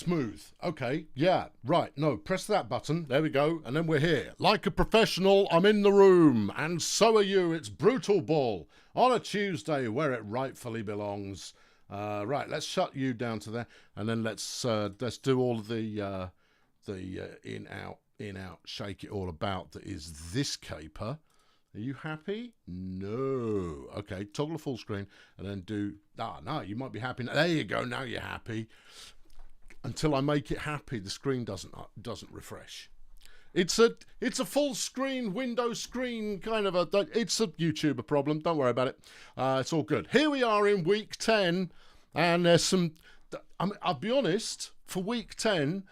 smooth. Okay, yeah, right. No, press that button. There we go. And then we're here. Like a professional, I'm in the room. And so are you. It's Brutalball on a Tuesday where it rightfully belongs. Right, let's shut you down to there. And then let's do all of the in, out, shake it all about that is this caper. Are you happy? No. Okay, toggle full screen and then do... no, you might be happy. There you go, now you're happy. Until I make it happy, the screen doesn't refresh. It's a full screen, window screen kind of a... It's a YouTuber problem, don't worry about it. It's all good. Here we are in week 10, and there's some... I'll be honest, for week 10...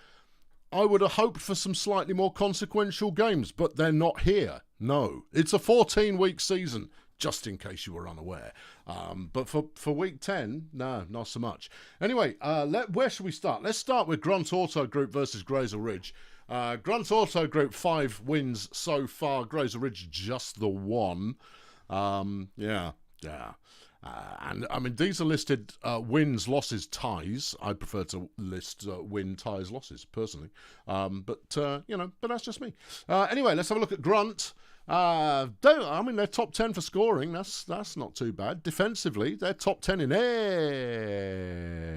I would have hoped for some slightly more consequential games, but they're not here. No, it's a 14-week season, just in case you were unaware. But for week 10, no, not so much. Anyway, where should we start? Let's start with Grunt Auto Group versus Graser Ridge. Grunt Auto Group, 5 wins so far. Graser Ridge, just the 1. Yeah. And I mean, these are listed wins, losses, ties. I prefer to list win, ties, losses personally. But that's just me. Anyway, let's have a look at Grunt. I mean, they're top 10 for scoring. That's not too bad. Defensively, they're top 10 in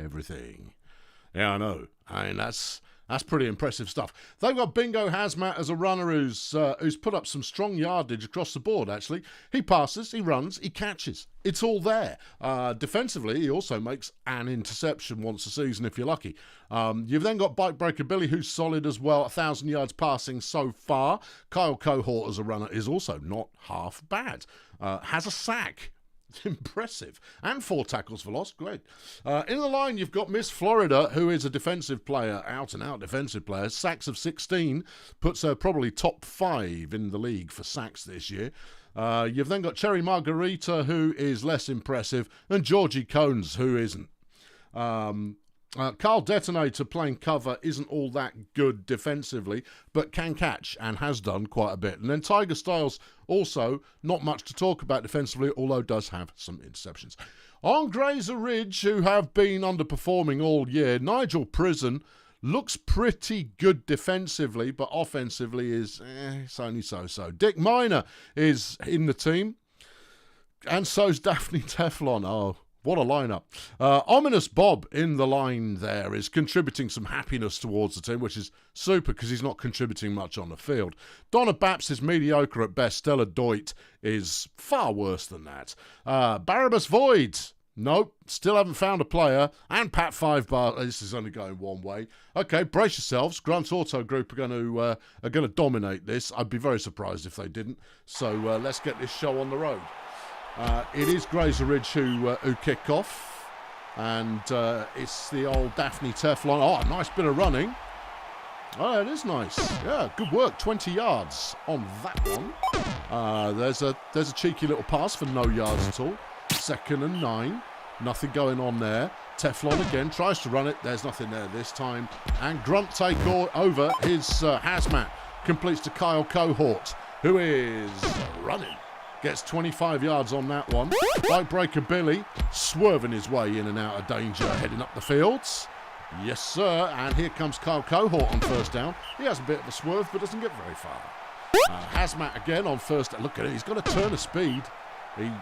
everything. Yeah, I know. I mean, that's pretty impressive stuff. They've got Bingo Hazmat as a runner who's put up some strong yardage across the board, actually. He passes, he runs, he catches. It's all there. Defensively, he also makes an interception once a season if you're lucky. You've then got Bike Breaker Billy, who's solid as well, 1,000 yards passing so far. Kyle Cohort as a runner is also not half bad. Has a sack. Impressive. And 4 tackles for loss. Great. In the line, you've got Miss Florida, who is a defensive player, out-and-out defensive player. Sacks of 16 puts her probably top 5 in the league for sacks this year. You've then got Cherry Margarita, who is less impressive, and Georgie Cones, who isn't. Carl Detonator playing cover isn't all that good defensively, but can catch and has done quite a bit. And then Tiger Styles also not much to talk about defensively, although does have some interceptions. On Graser Ridge, who have been underperforming all year, Nigel Prison looks pretty good defensively, but offensively is it's only so-so. Dick Miner is in the team, and so's Daphne Teflon. Oh, what a lineup. Ominous Bob in the line there is contributing some happiness towards the team, which is super because he's not contributing much on the field. Donna Baps is mediocre at best. Stella Doit is far worse than that. Barabbas Void. Nope, still haven't found a player. And Pat 5 Bar, this is only going one way. Okay, brace yourselves. Grunt Auto Group are going to dominate this. I'd be very surprised if they didn't. So let's get this show on the road. It is Graser Ridge who kick off, and it's the old Daphne Teflon. Oh, a nice bit of running. Oh, it is nice. Yeah, good work. 20 yards on that one. There's a cheeky little pass for no yards at all. 2nd and 9. Nothing going on there. Teflon again tries to run it. There's nothing there this time. And Grunt take over his hazmat. Completes to Kyle Cohort, who is running. Gets 25 yards on that one. Bike Breaker Billy swerving his way in and out of danger, heading up the fields. Yes, sir. And here comes Kyle Cohort on first down. He has a bit of a swerve, but doesn't get very far. Hazmat again on first down. Look at it. He's got a turn of speed.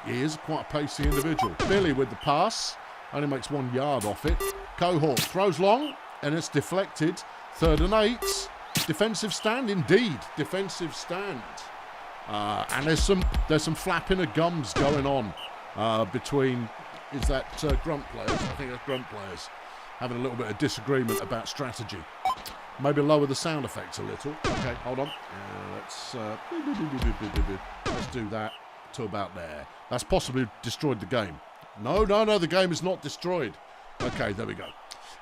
He is quite a pacey individual. Billy with the pass. Only makes 1 yard off it. Cohort throws long, and it's deflected. 3rd and 8. Defensive stand, indeed. Defensive stand. And there's some flapping of gums going on between, is that Grunt players? I think that's Grunt players having a little bit of disagreement about strategy. Maybe lower the sound effects a little. Okay, hold on. Let's do that to about there. That's possibly destroyed the game. No, the game is not destroyed. Okay, there we go.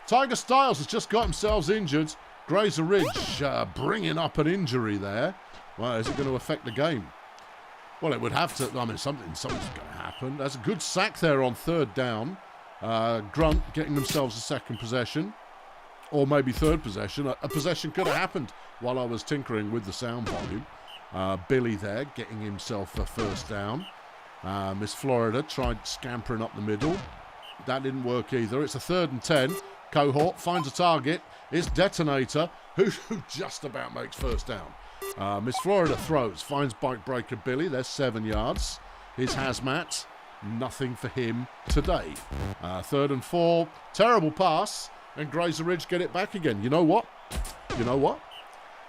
Tiger Styles has just got themselves injured. Graser Ridge bringing up an injury there. Well, is it going to affect the game? Well, it would have to. I mean, something's going to happen. There's a good sack there on 3rd down. Grunt getting themselves a 2nd possession. Or maybe 3rd possession. A possession could have happened while I was tinkering with the sound volume. Billy there getting himself a 1st down. Miss Florida tried scampering up the middle. That didn't work either. It's a 3rd and 10. Cohort finds a target. It's Detonator, who just about makes first down. Miss Florida throws, finds Bike Breaker Billy. There's 7 yards. Here's Hazmat. Nothing for him today. 3rd and 4. Terrible pass. And Graser Ridge get it back again. You know what?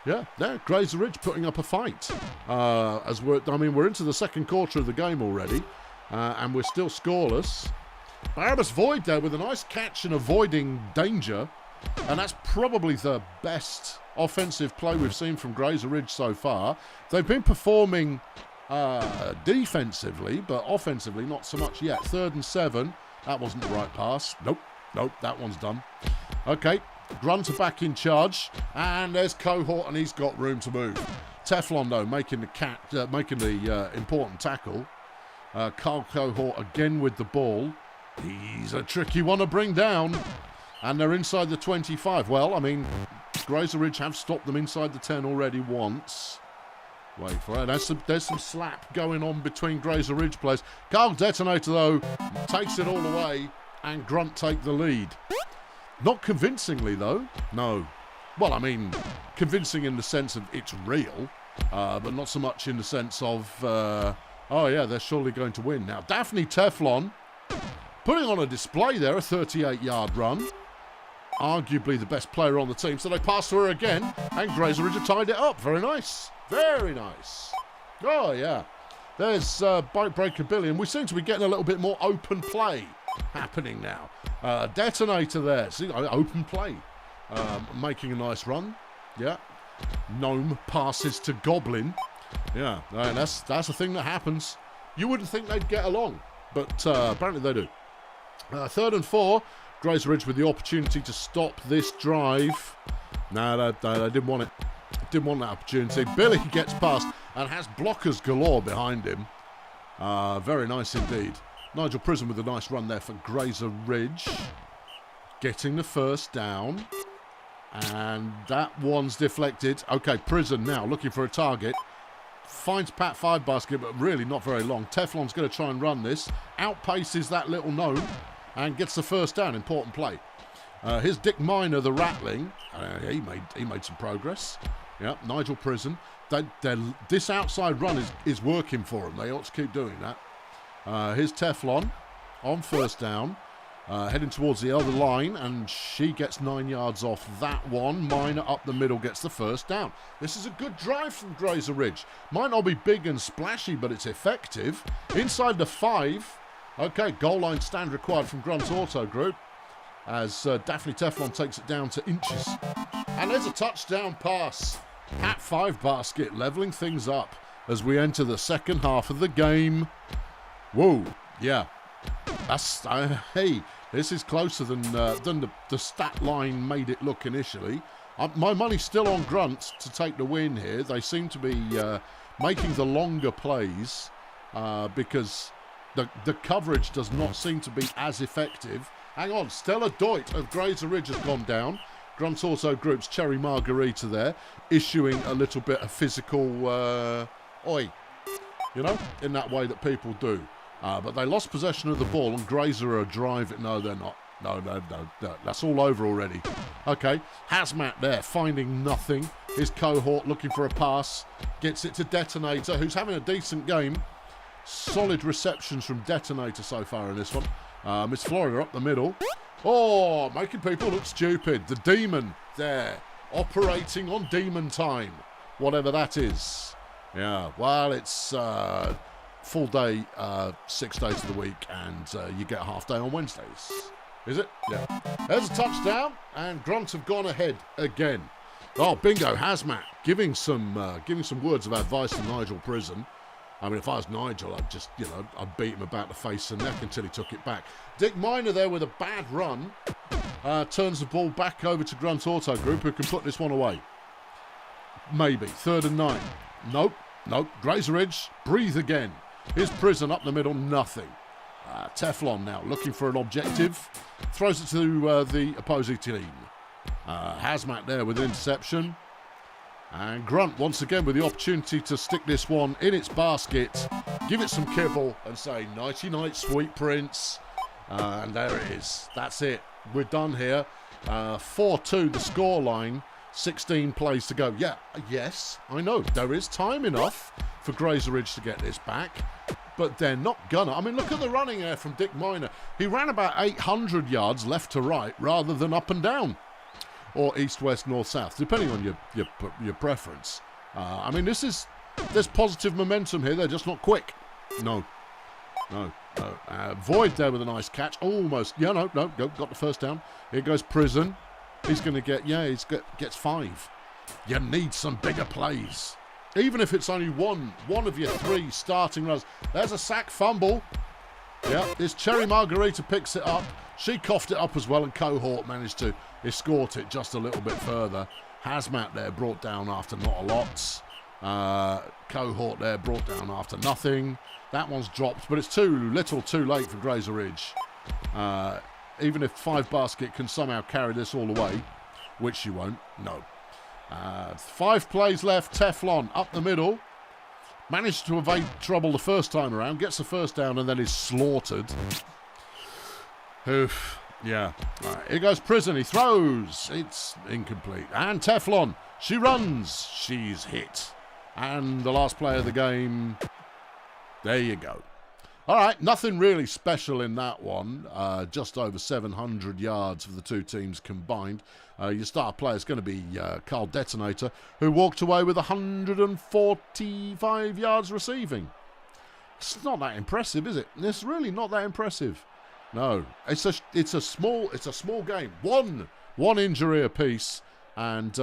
Yeah, there, Graser Ridge putting up a fight. We're into the second quarter of the game already. And we're still scoreless. Barabbas Void there with a nice catch and avoiding danger. And that's probably the best offensive play we've seen from Graser Ridge so far. They've been performing defensively, but offensively not so much yet. 3rd and 7. That wasn't the right pass. Nope, that one's done. Okay, Grunt are back in charge. And there's Cohort, and he's got room to move. Teflon, though, making the important tackle. Carl Cohort again with the ball. He's a tricky one to bring down. And they're inside the 25. Well, I mean, Graser Ridge have stopped them inside the 10 already once. Wait for it. There's some slap going on between Graser Ridge players. Carl Detonator, though, takes it all away. And Grunt take the lead. Not convincingly, though. No. Well, I mean, convincing in the sense of it's real. But not so much in the sense of, oh, yeah, they're surely going to win. Now, Daphne Teflon putting on a display there, a 38-yard run. Arguably the best player on the team. So they pass to her again, and Graser Ridge have tied it up. Very nice. Very nice. Oh, yeah. There's Bike Breaker Billy, and we seem to be getting a little bit more open play happening now. Detonator there. See, open play. Making a nice run. Yeah. Gnome passes to Goblin. Yeah, that's a thing that happens. You wouldn't think they'd get along, but apparently they do. 3rd and 4. Graser Ridge with the opportunity to stop this drive. No, they didn't want it. Didn't want that opportunity. Billy gets past and has blockers galore behind him. Very nice indeed. Nigel Prison with a nice run there for Graser Ridge. Getting the first down. And that one's deflected. Okay, Prison now looking for a target. Finds Pat 5 basket, but really not very long. Teflon's going to try and run this. Outpaces that little gnome. And gets the first down. Important play. Here's Dick Miner, the Rattling. He made some progress. Yeah, Nigel Prison. This outside run is working for them. They ought to keep doing that. Here's Teflon on first down. Heading towards the other line, and she gets 9 yards off that one. Miner up the middle gets the first down. This is a good drive from Graser Ridge. Might not be big and splashy, but it's effective. Inside the 5. Okay, goal line stand required from Grunt Auto Group as Daphne Teflon takes it down to inches. And there's a touchdown pass. Pat 5 basket, levelling things up as we enter the second half of the game. Whoa, yeah. That's hey, this is closer than the stat line made it look initially. My money's still on Grunt to take the win here. They seem to be making the longer plays because the coverage does not seem to be as effective. Hang on, Stella Doit of Graser Ridge has gone down. Grunt Auto Group's Cherry Margarita there, issuing a little bit of physical oi, you know, in that way that people do. But they lost possession of the ball, and Graser are driving. No, they're not. No. That's all over already. Okay, Hazmat there, finding nothing. His Cohort looking for a pass. Gets it to Detonator, who's having a decent game. Solid receptions from Detonator so far in this one. Miss Florida up the middle. Oh, making people look stupid. The Demon there, operating on demon time. Whatever that is. Yeah, well, it's full day, 6 days of the week, and you get a half day on Wednesdays. Is it? Yeah. There's a touchdown, and Grunt have gone ahead again. Oh, bingo, Hazmat giving some words of advice to Nigel Prison. I mean, if I was Nigel, I'd just, I'd beat him about the face and neck until he took it back. Dick Miner there with a bad run. Turns the ball back over to Grunt Auto Group, who can put this one away. Maybe. 3rd and 9. Nope. Graser Ridge, breathe again. Here's Prison up the middle, nothing. Teflon now looking for an objective. Throws it to the opposing team. Hazmat there with an interception. And Grunt once again with the opportunity to stick this one in its basket, give it some kibble and say, nighty night, sweet prince. And there it is. That's it. We're done here. 4-2 the scoreline. 16 plays to go. Yeah, yes, I know. There is time enough for Graser Ridge to get this back, but they're not gonna. I mean, look at the running there from Dick Miner. He ran about 800 yards left to right rather than up and down, or east, west, north, south, depending on your preference. I mean, there's positive momentum here. They're just not quick. No. Void there with a nice catch. Almost. Yeah, no, got the first down. Here goes Prison. He's going to get, gets 5. You need some bigger plays. Even if it's only one of your 3 starting runs. There's a sack fumble. Yeah, this Cherry Margarita picks it up. She coughed it up as well, and Cohort managed to escort it just a little bit further. Hazmat there brought down after not a lot. Cohort there brought down after nothing. That one's dropped, but it's too little too late for Graser Ridge. Even if 5 Basket can somehow carry this all the way, which she won't, no. 5 plays left, Teflon up the middle. Managed to evade trouble the first time around, gets the first down and then is slaughtered. Oof, yeah. Right, here goes Prison, he throws. It's incomplete. And Teflon, she runs. She's hit. And the last play of the game, there you go. All right, nothing really special in that one. Just over 700 yards for the 2 teams combined. Your star player is going to be Carl Detonator, who walked away with 145 yards receiving. It's not that impressive, is it? It's really not that impressive. No, it's a small game. One injury apiece, and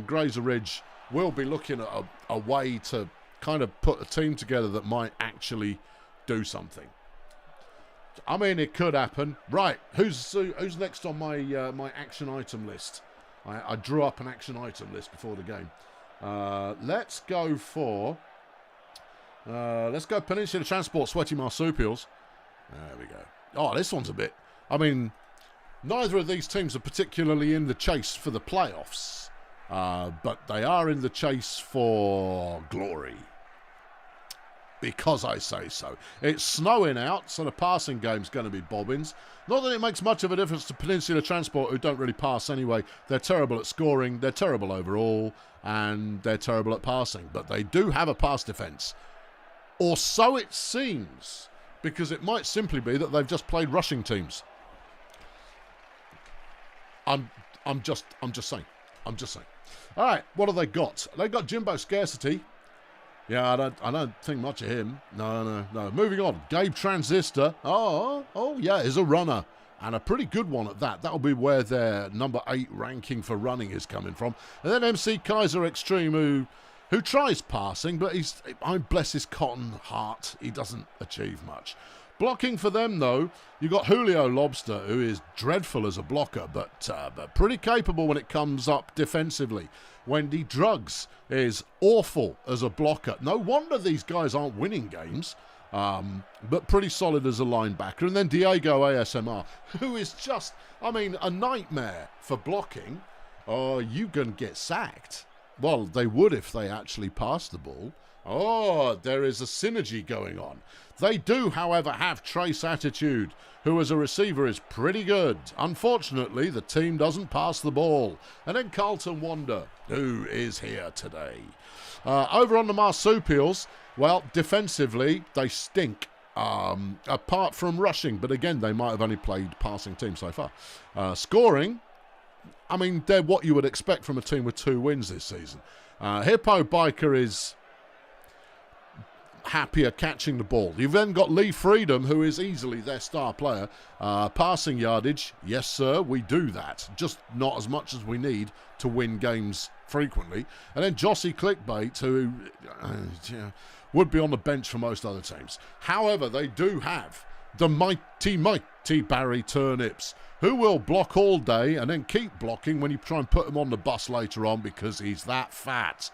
Graser Ridge will be looking at a way to kind of put a team together that might actually do something. I mean, it could happen. Right, who's next on my my action item list? I drew up an action item list before the game. Let's go Peninsula Transport, Sweaty Marsupials. There we go. Oh, this one's a bit. I mean, neither of these teams are particularly in the chase for the playoffs, but they are in the chase for glory. Because I say so. It's snowing out, so the passing game's going to be bobbins. Not that it makes much of a difference to Peninsula Transport, who don't really pass anyway. They're terrible at scoring, they're terrible overall, and they're terrible at passing. But they do have a pass defence. Or so it seems, because it might simply be that they've just played rushing teams. I'm just saying. All right, what have they got? They got Jimbo Scarcity. Yeah, I don't think much of him. No. Moving on. Gabe Transistor. Oh, yeah, is a runner. And a pretty good one at that. That'll be where their number 8 ranking for running is coming from. And then MC Kaiser Extreme, who tries passing, but I bless his cotton heart, he doesn't achieve much. Blocking for them, though, you got Julio Lobster, who is dreadful as a blocker, but pretty capable when it comes up defensively. Wendy Drugs is awful as a blocker. No wonder these guys aren't winning games, but pretty solid as a linebacker. And then Diego ASMR, who is just, I mean, a nightmare for blocking. Oh, you can get sacked. Well, they would if they actually passed the ball. Oh, there is a synergy going on. They do, however, have Trace Attitude, who as a receiver is pretty good. Unfortunately, the team doesn't pass the ball. And then Carlton Wonder, who is here today. Over on the Marsupials, well, defensively, they stink. Apart from rushing, but again, they might have only played passing teams so far. Scoring, I mean, they're what you would expect from a team with 2 wins this season. Hippo Biker is happier catching the ball. You've then got Lee Freedom, who is easily their star player. Passing yardage, yes sir, we do that. Just not as much as we need to win games frequently. And then Jossie Clickbait, who would be on the bench for most other teams. However, they do have the mighty Barry Turnips, who will block all day and then keep blocking when you try and put him on the bus later on because he's that fat.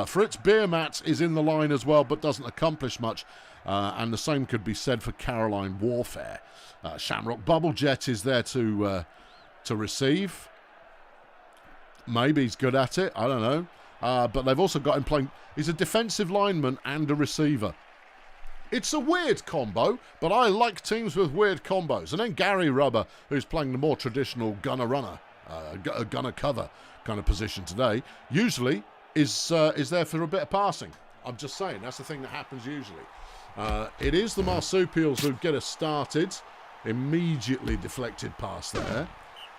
Fritz Beermat is in the line as well, but doesn't accomplish much. And the same could be said for Caroline Warfare. Shamrock Bubblejet is there to receive. Maybe he's good at it. I don't know. But they've also got him playing. He's a defensive lineman and a receiver. It's a weird combo, but I like teams with weird combos. And then Gary Rubber, who's playing the more traditional gunner-runner a gunner cover kind of position today. Usually is there for a bit of passing. I'm just saying, that's the thing that happens usually. It is the Marsupials who get us started. Immediately deflected pass there.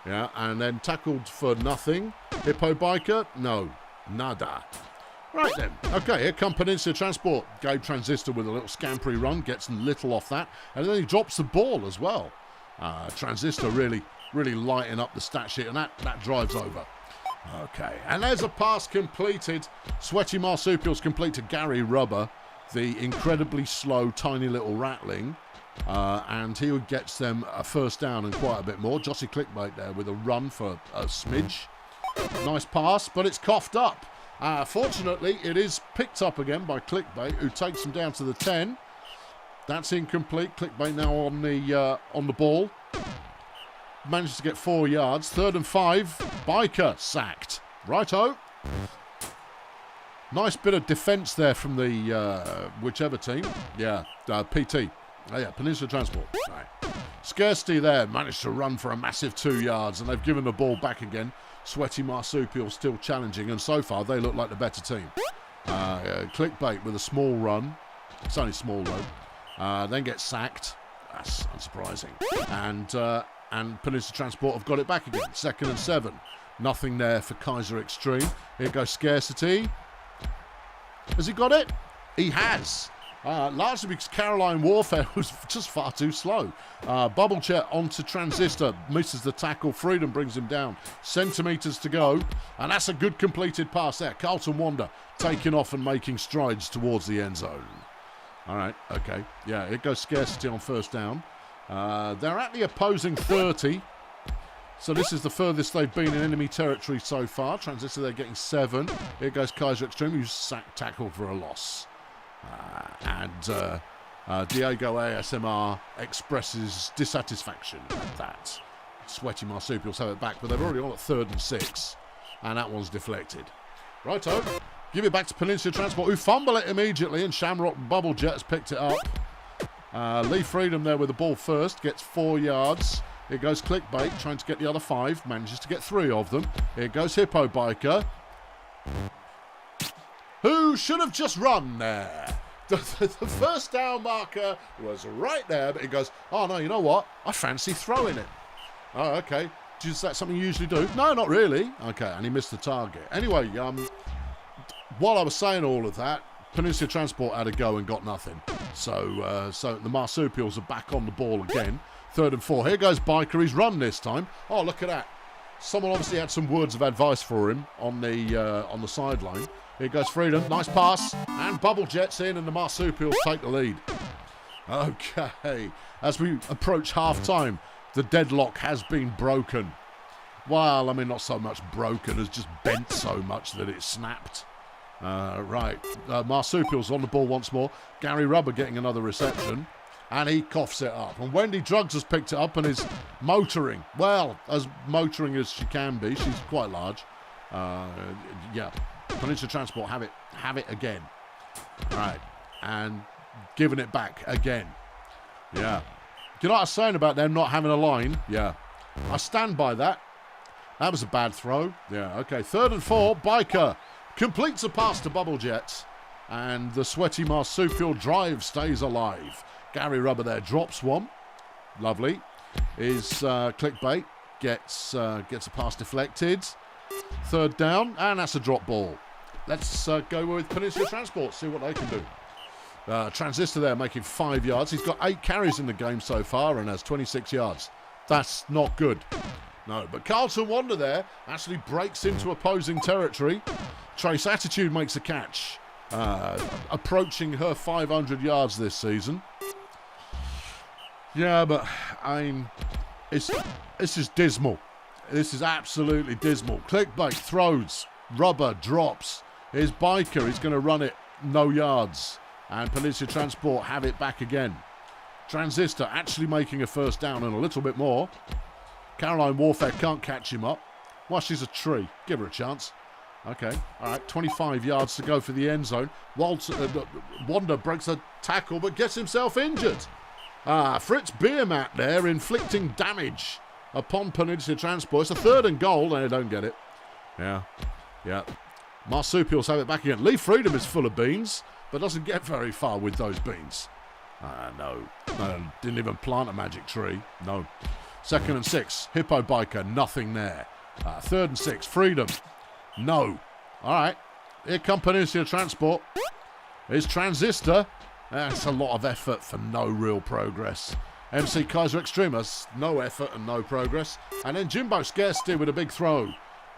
Yeah, and then tackled for nothing. Hippo Biker? No, nada. Right then. Okay, here come Peninsula Transport. Gabe Transistor with a little scampery run. Gets little off that. And then he drops the ball as well. Transistor really lighting up the stat sheet. And that drives over. Okay, and there's a pass completed. Sweaty Marsupials complete to Gary Rubber. The incredibly slow, tiny little ratling. And he gets them a first down and quite a bit more. Jossie Clickbait there with a run for a smidge. Nice pass, but it's coughed up. Fortunately, it is picked up again by Clickbait, who takes him down to the 10. That's incomplete. Clickbait now on the ball. Manages to get 4 yards. 3rd and 5. Biker sacked. Righto. Nice bit of defence there from the whichever team. Yeah, PT. Oh, yeah, Peninsula Transport. Right. Scarcity there. Managed to run for a massive 2 yards, and they've given the ball back again. Sweaty Marsupial still challenging, and so far they look like the better team. Clickbait with a small run. It's only small though. Then gets sacked. That's unsurprising. And Peninsula Transport have got it back again. 2nd and 7. Nothing there for Kaiser Extreme. Here goes Scarcity. Has he got it? He has. Largely because Caroline Warfare was just far too slow. Bubble Chat onto Transistor. Misses the tackle. Freedom brings him down. Centimetres to go. And that's a good completed pass there. Carlton Wander taking off and making strides towards the end zone. All right. Okay. Yeah, it goes Scarcity on first down. They're at the opposing 30. So this is the furthest they've been in enemy territory so far. Transistor, they're getting 7. Here goes Kaiser Extreme, who's sacked tackle for a loss. Diego ASMR expresses dissatisfaction at that. Sweaty Marsupials have it back, but they're already on at 3rd and 6. And that one's deflected. Righto. Give it back to Peninsula Transport, who fumble it immediately, and Shamrock Bubble Jet has picked it up. Lee Freedom there with the ball first, gets 4 yards. Here goes Clickbait, trying to get the other 5, manages to get 3 of them. Here goes Hippo Biker, who should have just run there. The first down marker was right there, but he goes, oh no, you know what? I fancy throwing it. Oh, okay. Is that something you usually do? No, not really. Okay, and he missed the target. Anyway, while I was saying all of that, Peninsula Transport had a go and got nothing. So the Marsupials are back on the ball again. 3rd and 4. Here goes Biker. He's run this time. Oh, look at that. Someone obviously had some words of advice for him on the sideline. Here goes Freedom. Nice pass. And Bubble Jet's in, and the Marsupials take the lead. Okay. As we approach half-time, the deadlock has been broken. Well, I mean, not so much broken as just bent so much that it snapped. Right. Marsupials on the ball once more. Gary Rubber getting another reception. And he coughs it up. And Wendy Drugs has picked it up and is motoring. Well, as motoring as she can be. She's quite large. Yeah. Peninsula Transport have it again. Right. And giving it back again. Yeah. Do you know what I was saying about them not having a line? Yeah. I stand by that. That was a bad throw. Yeah, okay. 3rd and 4. Biker completes a pass to Bubble Jet. And the Sweaty Marsupial drive stays alive. Gary Rubber there drops one. Lovely. Is Clickbait. Gets a pass deflected. 3rd down. And that's a drop ball. Let's go with Peninsula Transport. See what they can do. Transistor there making 5 yards. He's got 8 carries in the game so far and has 26 yards. That's not good. No, but Carlton Wander there actually breaks into opposing territory. Trace Attitude makes a catch. Approaching her 500 yards this season. Yeah, but this is dismal. This is absolutely dismal. Clickbait throws. Rubber drops. Here's Biker. He's going to run it no yards. And Peninsula Transport have it back again. Transistor actually making a first down and a little bit more. Caroline Warfare can't catch him up. Well, she's a tree. Give her a chance. Okay, all right, 25 yards to go for the end zone. Wander breaks a tackle but gets himself injured. Fritz Biermatt there inflicting damage upon Peninsula Transport. It's a 3rd and goal. They don't get it. Yeah. Marsupials have it back again. Lee Freedom is full of beans, but doesn't get very far with those beans. No, didn't even plant a magic tree. No. 2nd and 6. Hippo Biker, nothing there. 3rd and 6. Freedom. No. All right. Here come Peninsula Transport. Here's Transistor. That's a lot of effort for no real progress. MC Kaiser Extremis, no effort and no progress. And then Jimbo Scarcity with a big throw.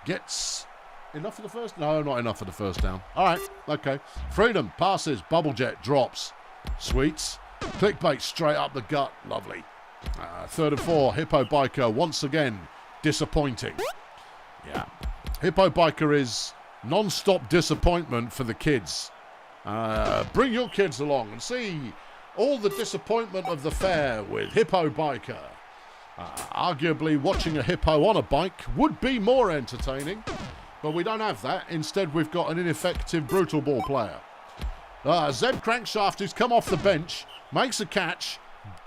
Gets enough for the first? No, not enough for the first down. All right, okay. Freedom passes. Bubble Jet drops. Sweets. Clickbait straight up the gut. Lovely. 3rd and 4. Hippo Biker once again disappointing. Yeah. Hippo Biker is non-stop disappointment for the kids. Bring your kids along and see all the disappointment of the fair with Hippo Biker. Arguably, watching a hippo on a bike would be more entertaining, but we don't have that. Instead, we've got an ineffective Brutalball player. Zeb Crankshaft, who's come off the bench, makes a catch,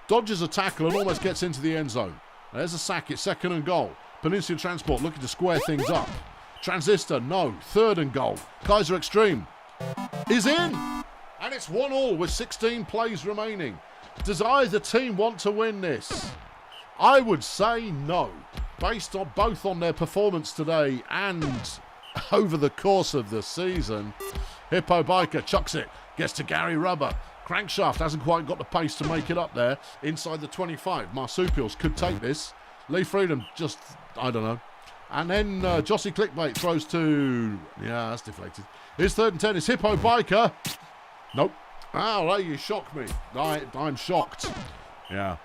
dodges a tackle and almost gets into the end zone. There's a sack. It's 2nd and goal. Peninsula Transport looking to square things up. Transistor, no. 3rd and goal. Kaiser Extreme is in. And it's 1-1 with 16 plays remaining. Does either team want to win this? I would say no. Based on both on their performance today and over the course of the season. Hippo Biker chucks it. Gets to Gary Rubber. Crankshaft hasn't quite got the pace to make it up there. Inside the 25. Marsupials could take this. Lee Freedom just, I don't know. And then Jossie Clickbait throws to... Yeah, that's deflected. His 3rd and 10 is Hippo Biker. Nope. Oh, you shock me. I'm shocked. Yeah.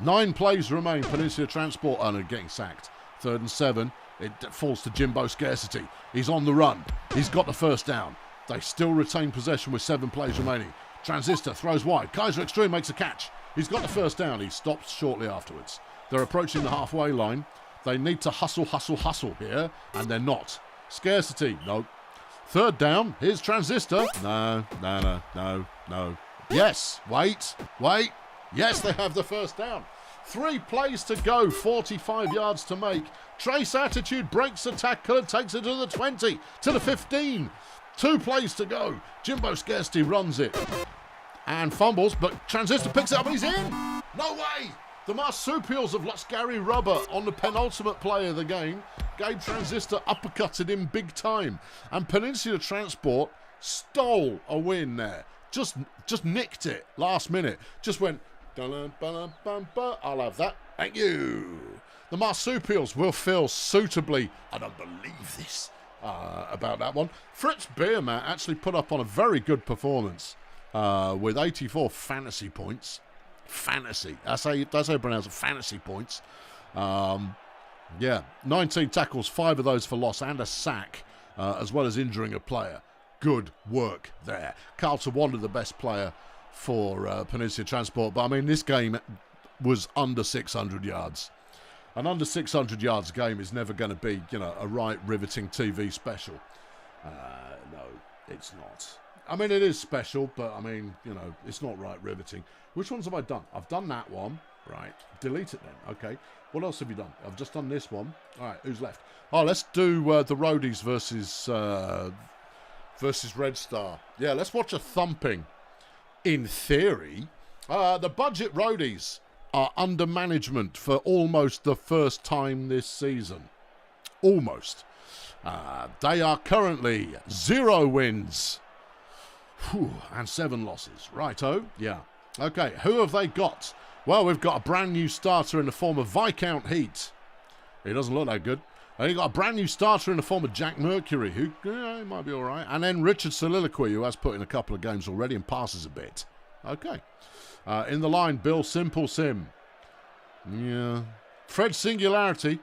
9 plays remain. Peninsula Transport are getting sacked. 3rd and 7. It falls to Jimbo Scarcity. He's on the run. He's got the first down. They still retain possession with 7 plays remaining. Transistor throws wide. Kaiser Extreme makes a catch. He's got the first down. He stops shortly afterwards. They're approaching the halfway line. They need to hustle here, and they're not. Scarcity, no. 3rd down, here's Transistor. No. Yes, wait. Yes, they have the first down. 3 plays to go, 45 yards to make. Trace Attitude breaks the tackle and takes it to the 20, to the 15. 2 plays to go. Jimbo Scarcity runs it and fumbles, but Transistor picks it up and he's in. No way. The Marsupials have lost Gary Rubber on the penultimate play of the game. Gabe Transistor uppercutted him big time. And Peninsula Transport stole a win there. Just nicked it last minute. Just went, I'll have that. Thank you. The Marsupials will feel suitably, I don't believe this, about that one. Fritz Beermat actually put up on a very good performance with 84 fantasy points. Fantasy. That's how you pronounce it. Fantasy points. 19 tackles, 5 of those for loss and a sack, as well as injuring a player. Good work there. Carlton wanted the best player for Peninsula Transport, but I mean, this game was under 600 yards. An under 600 yards game is never going to be, a right riveting TV special. No, it's not. I mean, it is special, but I mean, it's not right riveting. Which ones have I done? I've done that one. Right. Delete it then. Okay. What else have you done? I've just done this one. All right. Who's left? Oh, let's do the Roadies versus Red Star. Yeah, let's watch a thumping. In theory, the budget Roadies are under management for almost the first time this season. Almost. They are currently 0 wins. And 7 losses. Righto. Yeah. Okay, who have they got? Well, we've got a brand new starter in the form of Viscount Heat. He doesn't look that good. And you've got a brand new starter in the form of Jack Mercury, who might be all right. And then Richard Soliloquy, who has put in a couple of games already and passes a bit. Okay. In the line, Bill Simple Sim. Yeah. Fred Singularity.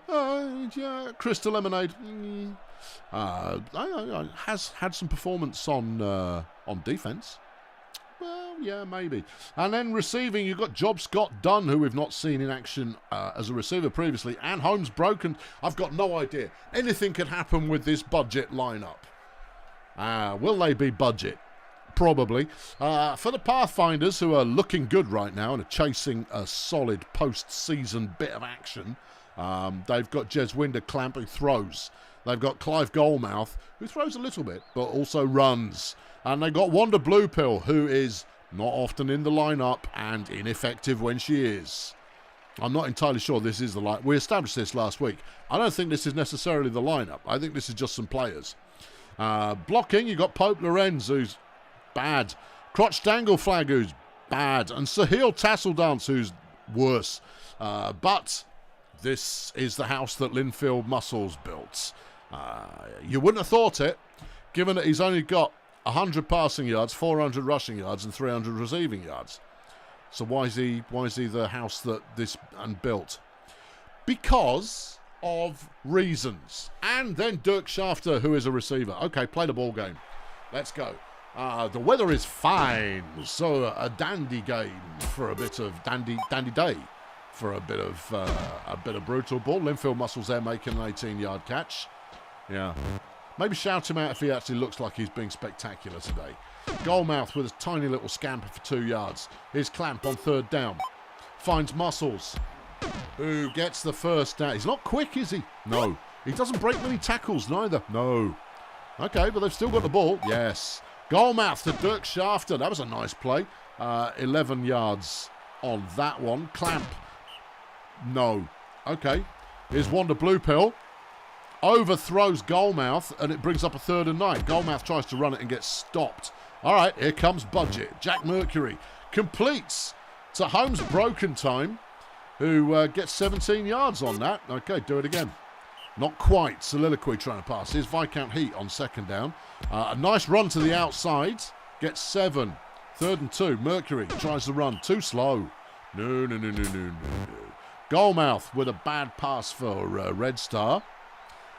Crystal Lemonade. Has had some performance on defence. Well, yeah, maybe. And then receiving, you've got Job Scott Dunn, who we've not seen in action as a receiver previously, and Holmes Broken. I've got no idea. Anything could happen with this budget lineup. Will they be budget? Probably. For the Pathfinders, who are looking good right now and are chasing a solid post-season bit of action, they've got Jeswinder Clamp, who throws. They've got Clive Goldmouth, who throws a little bit, but also runs. And they've got Wanda Bluepill, who is not often in the lineup and ineffective when she is. I'm not entirely sure this is the lineup. We established this last week. I don't think this is necessarily the lineup. I think this is just some players. Blocking, you've got Pope Lorenz, who's bad. Crotch Dangle Flag, who's bad. And Sahil Tassel Dance, who's worse. But this is the house that Linfield Muscles built. You wouldn't have thought it, given that he's only got 100 passing yards, 400 rushing yards, and 300 receiving yards. So why is he the house that this and built? Because of reasons. And then Dirk Shafter, who is a receiver. Okay, play the ball game. Let's go. The weather is fine, so a dandy game for a bit of dandy day for a bit of brutal ball. Linfield Muscles there making an 18-yard catch. Yeah. Maybe shout him out if he actually looks like he's being spectacular today. Goalmouth with a tiny little scamper for 2 yards. Here's Clamp on third down. Finds Muscles, who gets the first down. He's not quick, is he? No. He doesn't break many tackles, neither. No. Okay, but they've still got the ball. Yes. Goalmouth to Dirk Shafter. That was a nice play. 11 yards on that one. Clamp. No. Okay. Here's Wanda Bluepill. Overthrows Goalmouth, and it brings up a 3rd and 9. Goalmouth tries to run it and gets stopped. All right, here comes Budget. Jack Mercury completes to Holmes Broken Time, who gets 17 yards on that. Okay, do it again. Not quite. Soliloquy trying to pass. Here's Viscount Heat on 2nd down. A nice run to the outside. Gets 7. 3rd and 2. Mercury tries to run. Too slow. No. Goalmouth with a bad pass for Red Star.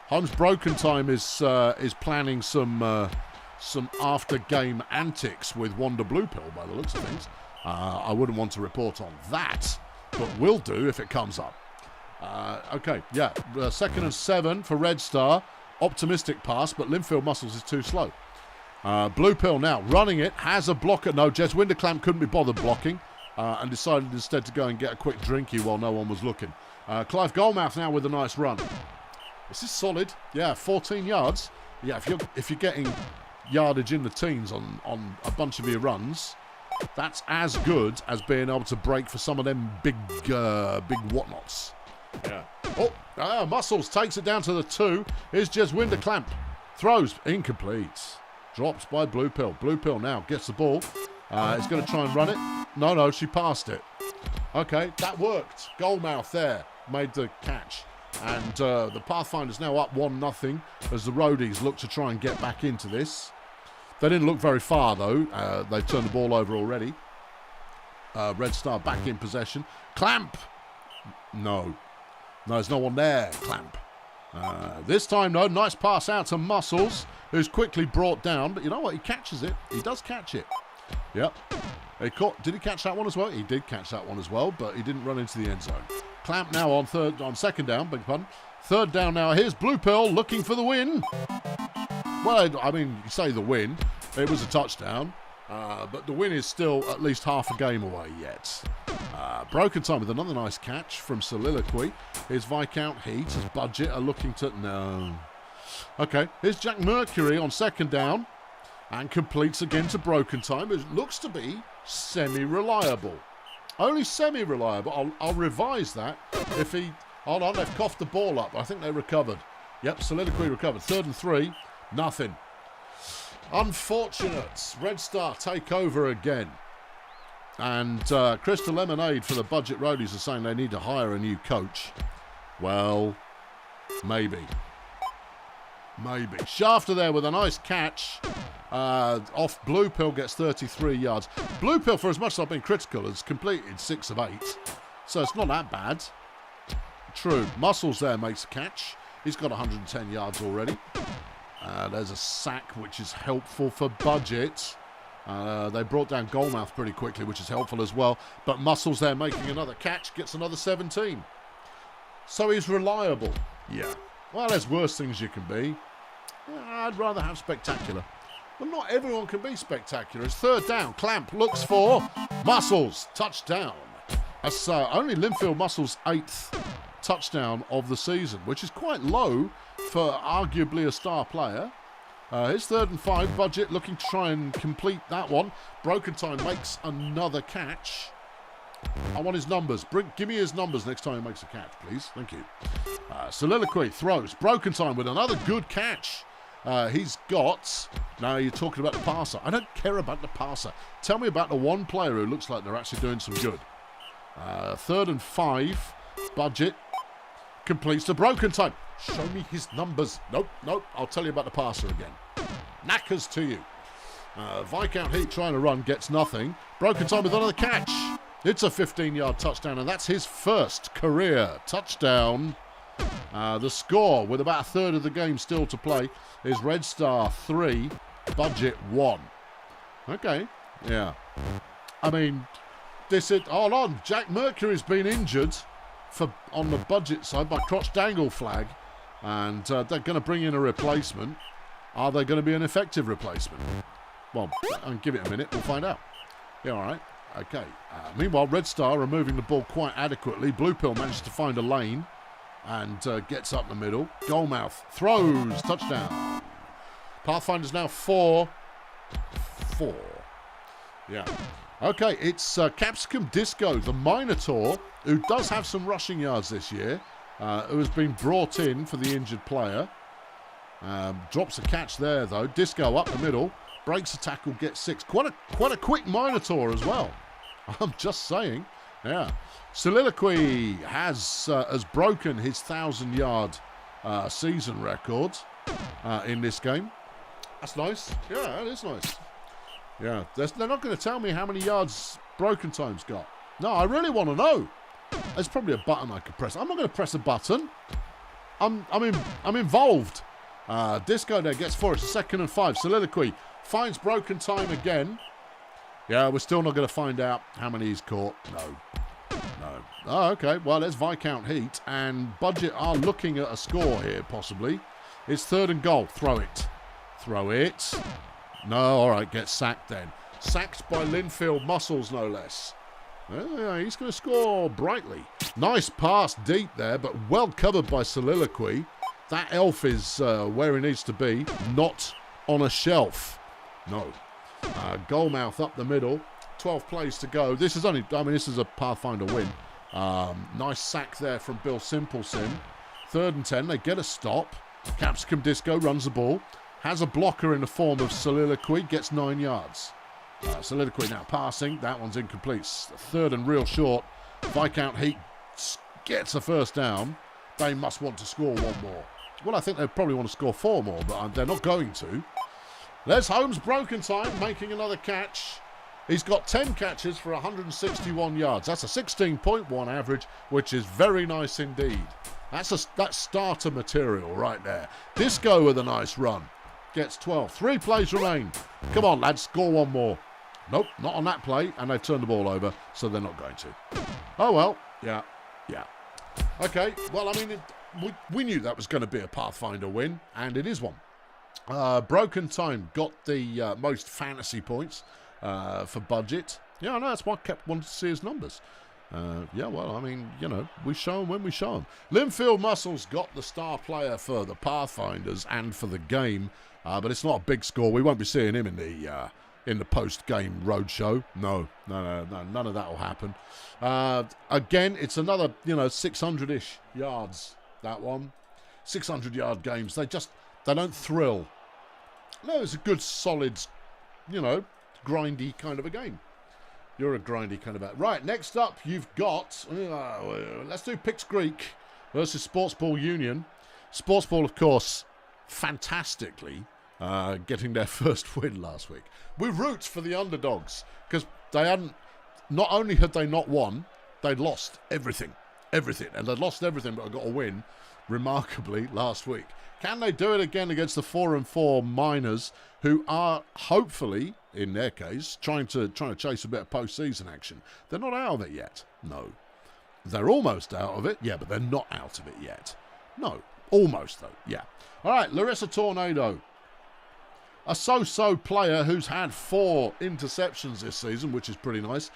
Holmes Broken Time is planning some after-game antics with Wanda Bluepill by the looks of things. I wouldn't want to report on that, but will do if it comes up. Okay, yeah, 2nd and 7 for Red Star. Optimistic pass, but Linfield Muscles is too slow. Bluepill now running it, has a blocker. No, Jeswinder Clamp couldn't be bothered blocking and decided instead to go and get a quick drinky while no one was looking. Clive Goalmouth now with a nice run. This is solid. Yeah, 14 yards. Yeah, if you're getting yardage in the teens on a bunch of your runs, that's as good as being able to break for some of them big whatnots. Yeah. Oh, Muscles takes it down to the 2. Here's Jeswinder Clamp. Throws. Incomplete. Drops by Bluepill. Bluepill now gets the ball. Is going to try and run it. No, she passed it. Okay, that worked. Goalmouth there made the catch. And the Pathfinders now up 1-0 as the Roadies look to try and get back into this. They didn't look very far, though. They've turned the ball over already. Red Star back in possession. Clamp! No, there's no one there. Clamp. This time, no. Nice pass out to Muscles, who's quickly brought down. But you know what? He catches it. He does catch it. Yep. Did he catch that one as well? He did catch that one as well, but he didn't run into the end zone. Clamp now on 2nd down, beg pardon. 3rd down now. Here's Bluepill looking for the win. Well, I mean, you say the win. It was a touchdown, but the win is still at least half a game away yet. Broken Time with another nice catch from Soliloquy. Here's Viscount Heat as Budget are looking to... No. Okay, here's Jack Mercury on 2nd down and completes again to Broken Time. It looks to be semi-reliable. Only semi-reliable. I'll revise that. If he... Hold on, they've coughed the ball up. I think they recovered. Yep, Soliloquy recovered. 3rd and 3. Nothing. Unfortunate. Red Star take over again. And Crystal Lemonade for the Budget Roadies are saying they need to hire a new coach. Well, maybe. Shafter there with a nice catch. Off Bluepill gets 33 yards. Bluepill, for as much as I've been critical, has completed 6 of 8. So it's not that bad. True. Muscles there makes a catch. He's got 110 yards already. There's a sack, which is helpful for Budget. They brought down Goalmouth pretty quickly, which is helpful as well. But Muscles there making another catch, gets another 17. So he's reliable. Yeah. Well, there's worse things you can be. I'd rather have spectacular. Well, not everyone can be spectacular. It's third down. Clamp looks for Muscles. Touchdown. That's only Linfield Muscles' 8th touchdown of the season, which is quite low for arguably a star player. It's 3rd and 5. Budget looking to try and complete that one. Broken Time makes another catch. I want his numbers. Give me his numbers next time he makes a catch, please. Thank you. Soliloquy throws. Broken Time with another good catch. He's got... Now you're talking about the passer. I don't care about the passer. Tell me about the one player who looks like they're actually doing some good. 3rd and 5. Budget completes the Broken Time. Show me his numbers. Nope. I'll tell you about the passer again. Knackers to you. Viscount Heat trying to run, gets nothing. Broken Time with another catch. It's a 15-yard touchdown, and that's his first career touchdown. The score, with about a third of the game still to play, is Red Star 3, Budget 1. Okay, yeah. I mean, hold on. Jack Mercury's been injured on the Budget side by Crotch Dangle Flag. And they're going to bring in a replacement. Are they going to be an effective replacement? Well, I'll give it a minute. We'll find out. Yeah, all right. Okay. Meanwhile, Red Star are moving the ball quite adequately. Blue Pill manages to find a lane and gets up the middle. Goalmouth throws. Touchdown. Pathfinders now 4-4. Yeah. Okay, it's Capsicum Disco, the Minotaur, who does have some rushing yards this year. Who has been brought in for the injured player. Drops a catch there, though. Disco up the middle. Breaks a tackle, gets 6. Quite a quick Minotaur as well. I'm just saying. Yeah. Soliloquy has broken his 1,000-yard season record in this game. That's nice. Yeah, that is nice. Yeah. They're not going to tell me how many yards Broken Time's got. No, I really want to know. There's probably a button I could press. I'm not going to press a button. I'm involved. Disco there gets 4. It's 2nd and 5. Soliloquy finds Broken Time again. Yeah, we're still not going to find out how many he's caught. No. Oh, okay. Well, there's Viscount Heat. And Budget are looking at a score here, possibly. It's 3rd and goal. Throw it. No, all right. Gets sacked then. Sacked by Linfield Muscles, no less. He's going to score brightly. Nice pass deep there, but well covered by Soliloquy. That elf is where he needs to be, not on a shelf. No. Goalmouth up the middle. 12 plays to go. This is a Pathfinder win. Nice sack there from Bill Simplesim. 3rd and 10. They get a stop. Capsicum Disco runs the ball. Has a blocker in the form of Soliloquy. Gets 9 yards. Soliloquy now passing. That one's incomplete. 3rd and real short. Viscount Heat gets a first down. They must want to score 1 more. Well, I think they probably want to score 4 more, but they're not going to. There's Holmes Broken Time making another catch. He's got 10 catches for 161 yards. That's a 16.1 average, which is very nice indeed. That's starter material right there. Disco with a nice run. Gets 12. 3 plays remain. Come on, lads, score 1 more. Nope, not on that play, and they've turned the ball over, so they're not going to. Oh, well, yeah. Okay, well, I mean, we knew that was going to be a Pathfinder win, and it is one. Broken Time got the most fantasy points for Budget. Yeah, I know, that's why I kept wanting to see his numbers. Yeah, well, I mean, we show them when we show them. Linfield Muscles got the star player for the Pathfinders and for the game, but it's not a big score. We won't be seeing him in the post-game roadshow. No, none of that will happen. Again, it's another, 600-ish yards, that one. 600-yard games. They don't thrill. No, it's a good, solid, grindy kind of a game. You're a grindy kind of a... Right, next up, you've got... let's do Pix Greek versus Sportsball Union. Sportsball, of course, fantastically getting their first win last week. We root for the underdogs because they hadn't... Not only had they not won, they'd lost everything. Everything. And they'd lost everything, but got a win, remarkably, last week. Can they do it again against the 4-4 Miners, who are hopefully, in their case, trying to chase a bit of postseason action? They're not out of it yet. No. They're almost out of it. Yeah, but they're not out of it yet. No. Almost, though. Yeah. All right, Larissa Tornado. a so-so player who's had 4 interceptions this season, which is pretty nice.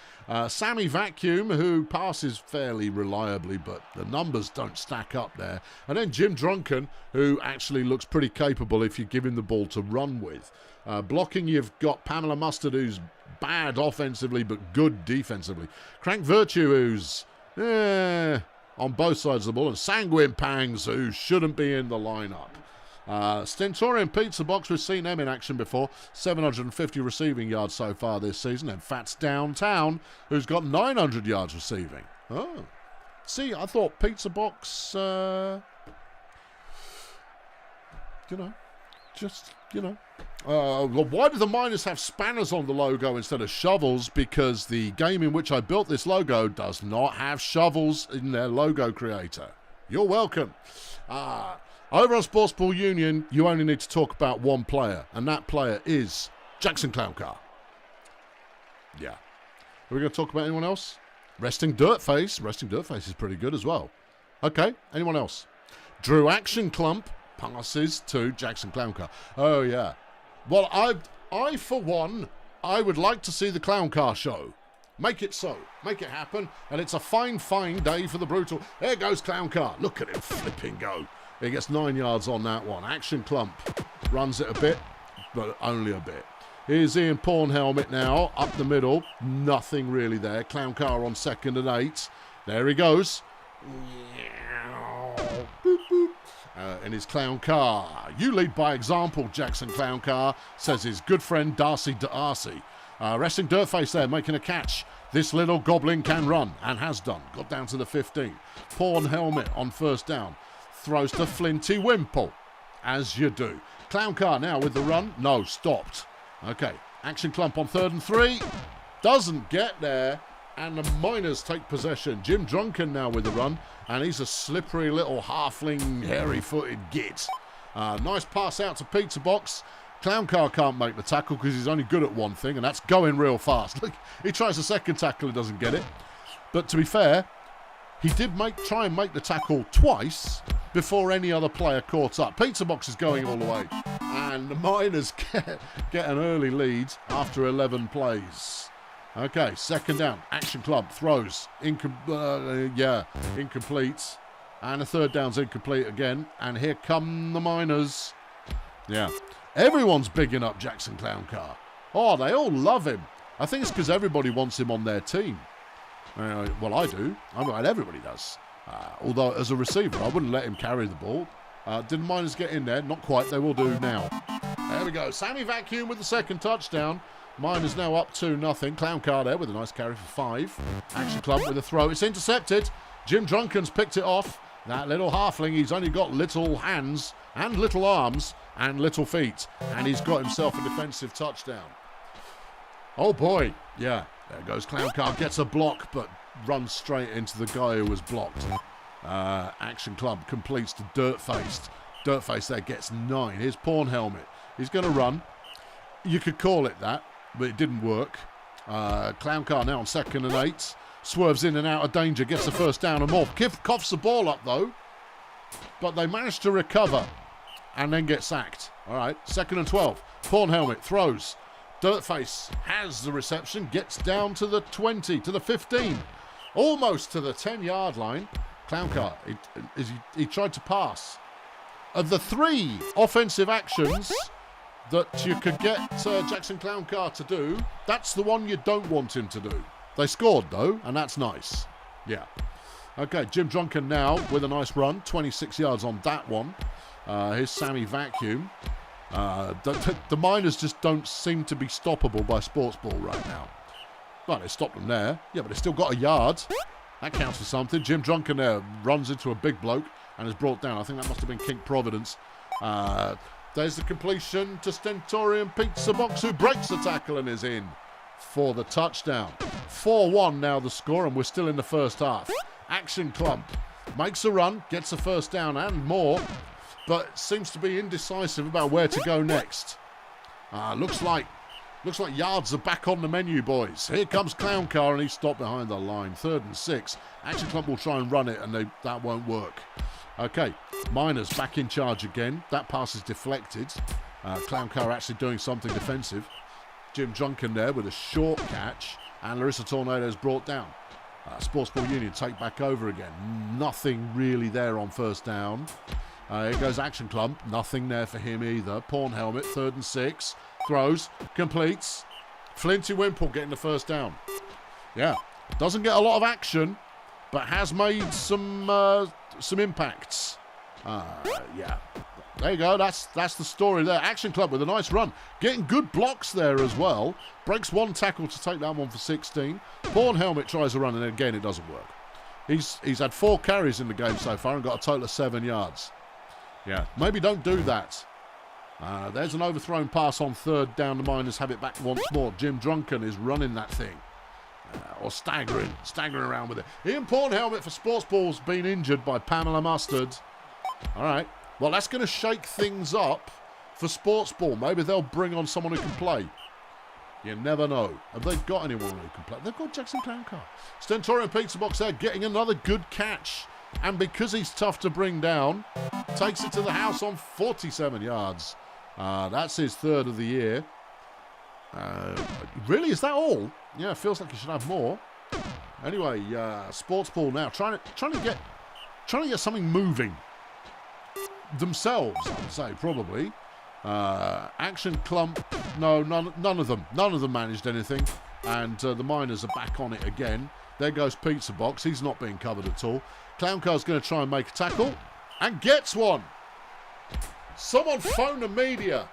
Sammy Vacuum, who passes fairly reliably, but the numbers don't stack up there. And then Jim Drunken, who actually looks pretty capable if you give him the ball to run with. Blocking, you've got Pamela Mustard, who's bad offensively but good defensively. Crank Virtue, who's on both sides of the ball. And Sanguine Pangs, who shouldn't be in the lineup. Stentorian Pizza Box, we've seen them in action before. 750 receiving yards so far this season. And Fats Downtown, who's got 900 yards receiving. Oh. See, I thought Pizza Box, why do the Miners have spanners on the logo instead of shovels? Because the game in which I built this logo does not have shovels in their logo creator. You're welcome. Over on Sportsball Union, you only need to talk about one player, and that player is Jackson Clowncar. Yeah. Are we going to talk about anyone else? Resting Dirtface. Resting Dirtface is pretty good as well. Okay, anyone else? Drew Action Clump passes to Jackson Clowncar. Oh, yeah. Well, I for one, I would like to see the Clowncar show. Make it so. Make it happen. And it's a fine, fine day for the Brutal. There goes Clowncar. Look at him flipping go. He gets 9 yards on that one. Action Clump runs it a bit, but only a bit. Here's Ian Porn Helmet now, up the middle. Nothing really there. Clowncar on 2nd and 8. There he goes. Boop, boop. In his Clowncar. You lead by example, Jackson Clowncar, says his good friend Darcy D'Arcy. Resting Dirtface there, making a catch. This little goblin can run, and has done. Got down to the 15. Porn Helmet on 1st down. Throws to Flinty Wimple, as you do. Clowncar now with the run. No, stopped. Okay, Action Clump on 3rd and 3. Doesn't get there, and the Miners take possession. Jim Drunken now with the run, and he's a slippery little halfling, hairy-footed git. Nice pass out to Pizza Box. Clowncar can't make the tackle because he's only good at one thing, and that's going real fast. Look, he tries a 2nd tackle and doesn't get it. But to be fair, he did try and make the tackle twice before any other player caught up. Pizza Box is going all the way. And the Miners get an early lead after 11 plays. Okay, 2nd down. Action Club throws. Incomplete. And the 3rd down's incomplete again. And here come the Miners. Yeah. Everyone's bigging up Jackson Clowncar. Oh, they all love him. I think it's because everybody wants him on their team. Well, I do. I mean, everybody does. Although, as a receiver, I wouldn't let him carry the ball. Didn't Miners get in there? Not quite. They will do now. There we go. Sammy Vacuum with the 2nd touchdown. Miners now up 2-0. Clowncar there with a nice carry for 5. Action Club with a throw. It's intercepted. Jim Drunken's picked it off. That little halfling, he's only got little hands and little arms and little feet. And he's got himself a defensive touchdown. Oh, boy. Yeah. There goes Clowncar, gets a block, but runs straight into the guy who was blocked. Action Club completes to Dirtface. Dirtface there gets 9. Here's Porn Helmet. He's going to run. You could call it that, but it didn't work. Clowncar now on 2nd and 8. Swerves in and out of danger, gets the 1st down and more. Coughs the ball up, though. But they managed to recover and then get sacked. All right, 2nd and 12. Porn Helmet throws. Dirtface has the reception, gets down to the 20, to the 15, almost to the 10-yard line. Clowncar, he tried to pass. Of the 3 offensive actions that you could get Jackson Clowncar to do, that's the one you don't want him to do. They scored, though, and that's nice. Yeah. Okay, Jim Drunken now with a nice run, 26 yards on that one. Here's Sammy Vacuum. The Miners just don't seem to be stoppable by Sportsball right now. Well, they stopped them there. Yeah, but they still got a yard. That counts for something. Jim Drunken there runs into a big bloke and is brought down. I think that must have been King Providence. There's the completion to Stentorian Pizza Box, who breaks the tackle and is in for the touchdown. 4-1 now the score, and we're still in the 1st half. Action Clump makes a run, gets a 1st down and more, but seems to be indecisive about where to go next. Looks like yards are back on the menu, boys. Here comes Clowncar, and he's stopped behind the line. 3rd and 6. Action Club will try and run it, and that won't work. Okay, Miners back in charge again. That pass is deflected. Clown Car actually doing something defensive. Jim Drunken there with a short catch, and Larissa Tornado's brought down. Sportsball Union take back over again. Nothing really there on first down. Here goes Action Clump. Nothing there for him either. Pawn Helmet, 3rd and 6. Throws, completes. Flinty Wimple getting the first down. Yeah, doesn't get a lot of action, but has made some impacts. Yeah, there you go. That's the story there. Action Club with a nice run, getting good blocks there as well. Breaks one tackle to take that one for 16. Pawn Helmet tries a run, and again it doesn't work. He's had 4 carries in the game so far and got a total of 7 yards. Yeah, maybe don't do that. There's an overthrown pass on 3rd down. The Miners have it back once more. Jim Drunken is running that thing. Or staggering around with it. Ian Pawn Helmet for Sportsball's been injured by Pamela Mustard. All right. Well, that's going to shake things up for Sportsball. Maybe they'll bring on someone who can play. You never know. Have they got anyone who can play? They've got Jackson Clown Car. Stentorian Pizza Box there getting another good catch. And because he's tough to bring down, takes it to the house on 47 yards. That's his 3rd of the year. Really, is that all? Yeah, it feels like he should have more. Anyway, Sportsball now trying to get something moving themselves. I would say probably. Action Clump, no, none of them managed anything, and the Miners are back on it again. There goes Pizza Box. He's not being covered at all. Clown Car's going to try and make a tackle and gets one. Someone phone the media.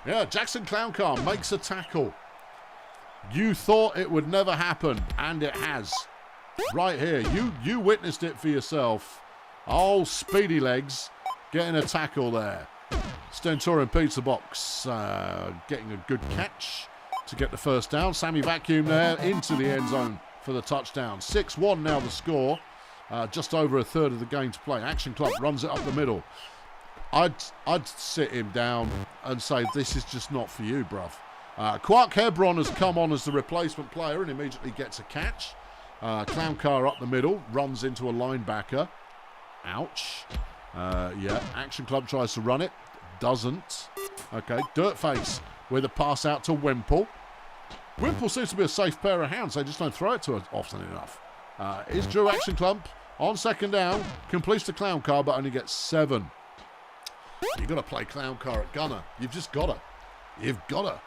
Yeah, Jackson Clown Car makes a tackle. You thought it would never happen, and it has. Right here. You witnessed it for yourself. Oh, Speedy Legs getting a tackle there. Stentorian Pizza Box getting a good catch to get the first down. Sammy Vacuum there into the end zone for the touchdown. 6-1 now the score. Just over a 3rd of the game to play. Action Club runs it up the middle. I'd sit him down and say, this is just not for you, bruv. Quark Hebron has come on as the replacement player and immediately gets a catch. Clown Car up the middle, runs into a linebacker. Ouch. Yeah, Action Club tries to run it. Doesn't. Okay, Dirtface with a pass out to Wimple. Wimple seems to be a safe pair of hands. They just don't throw it to her often enough. Is Drew Action Clump on 2nd down. Completes the Clown Car, but only gets 7. You've got to play Clown Car at gunner. You've just got to. You've got to.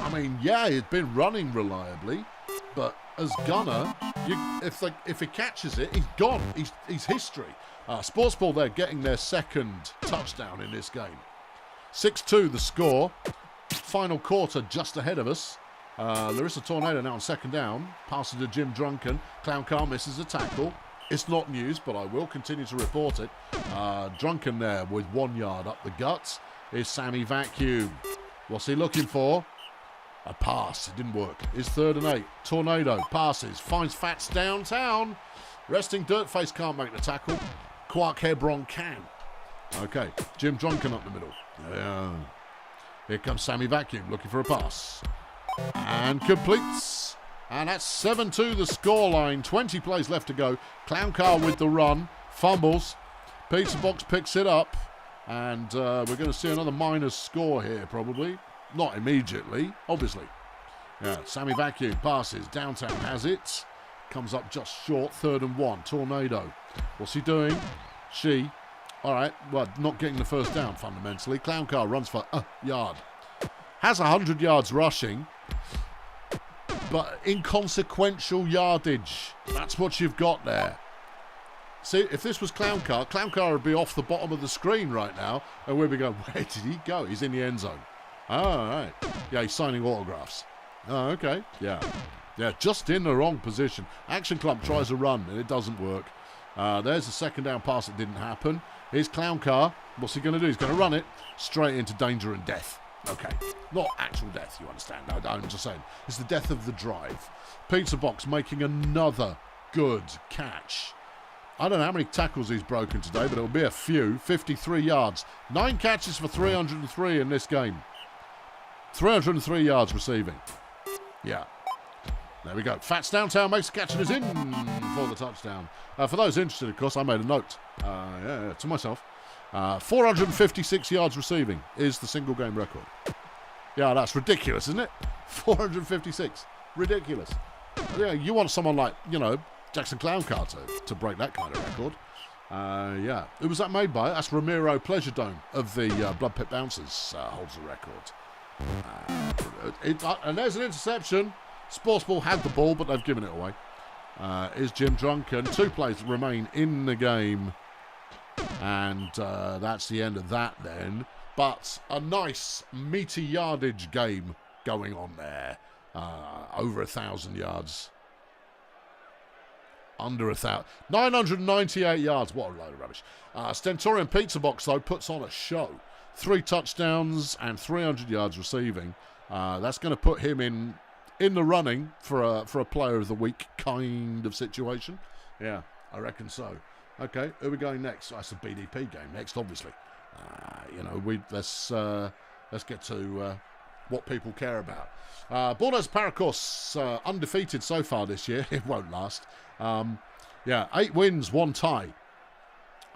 I mean, yeah, he's been running reliably, but as gunner, if he catches it, he's gone. He's history. Sportsball there getting their 2nd touchdown in this game. 6-2 the score. Final quarter just ahead of us. Larissa Tornado now on 2nd down. Passes to Jim Drunken. Clown Car misses a tackle. It's not news, but I will continue to report it. Drunken there with 1 yard up the guts is Sammy Vacuum. What's he looking for? A pass. It didn't work. It's 3rd and 8. Tornado passes. Finds Fats downtown. Resting Dirtface can't make the tackle. Quark Hebron can. Okay. Jim Drunken up the middle. Here comes Sammy Vacuum looking for a pass. And completes. And that's 7-2 the scoreline. 20 plays left to go. Clown Car with the run. Fumbles. Pizza Box picks it up. And we're going to see another Miners score here probably. Not immediately, obviously. Yeah, Sammy Vacuum passes. Downtown has it. Comes up just short. 3rd and 1. Tornado. What's he doing? She. All right. Well, not getting the first down fundamentally. Clown Car runs for a yard. Has 100 yards rushing. But inconsequential yardage. That's what you've got there. See, if this was Clown Car would be off the bottom of the screen right now. And we'd be going, where did he go? He's in the end zone. Oh, all right. Yeah, he's signing autographs. Oh, okay. Yeah. Yeah, just in the wrong position. Action Club tries a run, and it doesn't work. There's a 2nd down pass that didn't happen. Here's Clown Car. What's he going to do? He's going to run it straight into danger and death. Okay. Not actual death, you understand. No, I'm just saying. It's the death of the drive. Pizza Box making another good catch. I don't know how many tackles he's broken today, but it'll be a few. 53 yards. 9 catches for 303 in this game. 303 yards receiving. Yeah. There we go. Fats downtown makes a catch and is in for the touchdown. For those interested, of course, I made a note to myself. 456 yards receiving is the single game record. Yeah, that's ridiculous, isn't it? 456. Ridiculous. Yeah, you want someone like, Jackson Clowncar to break that kind of record. Yeah. Who was that made by? That's Ramiro Pleasure Dome of the Blood Pit Bouncers holds the record. And there's an interception. Sportsball had the ball, but they've given it away. Is Jim Drunken. 2 plays remain in the game. And that's the end of that then. But a nice meaty yardage game going on there. Over 1,000 yards. Under 1,000. 998 yards. What a load of rubbish. Stentorian Pizza Box, though, puts on a show. 3 touchdowns and 300 yards receiving. That's going to put him in the running for a player of the week kind of situation. Yeah, I reckon so. Okay, who are we going next? That's a BDP game next, obviously. Let's get to what people care about. Bordeaux Paracourse undefeated so far this year. It won't last. 8 wins, 1 tie.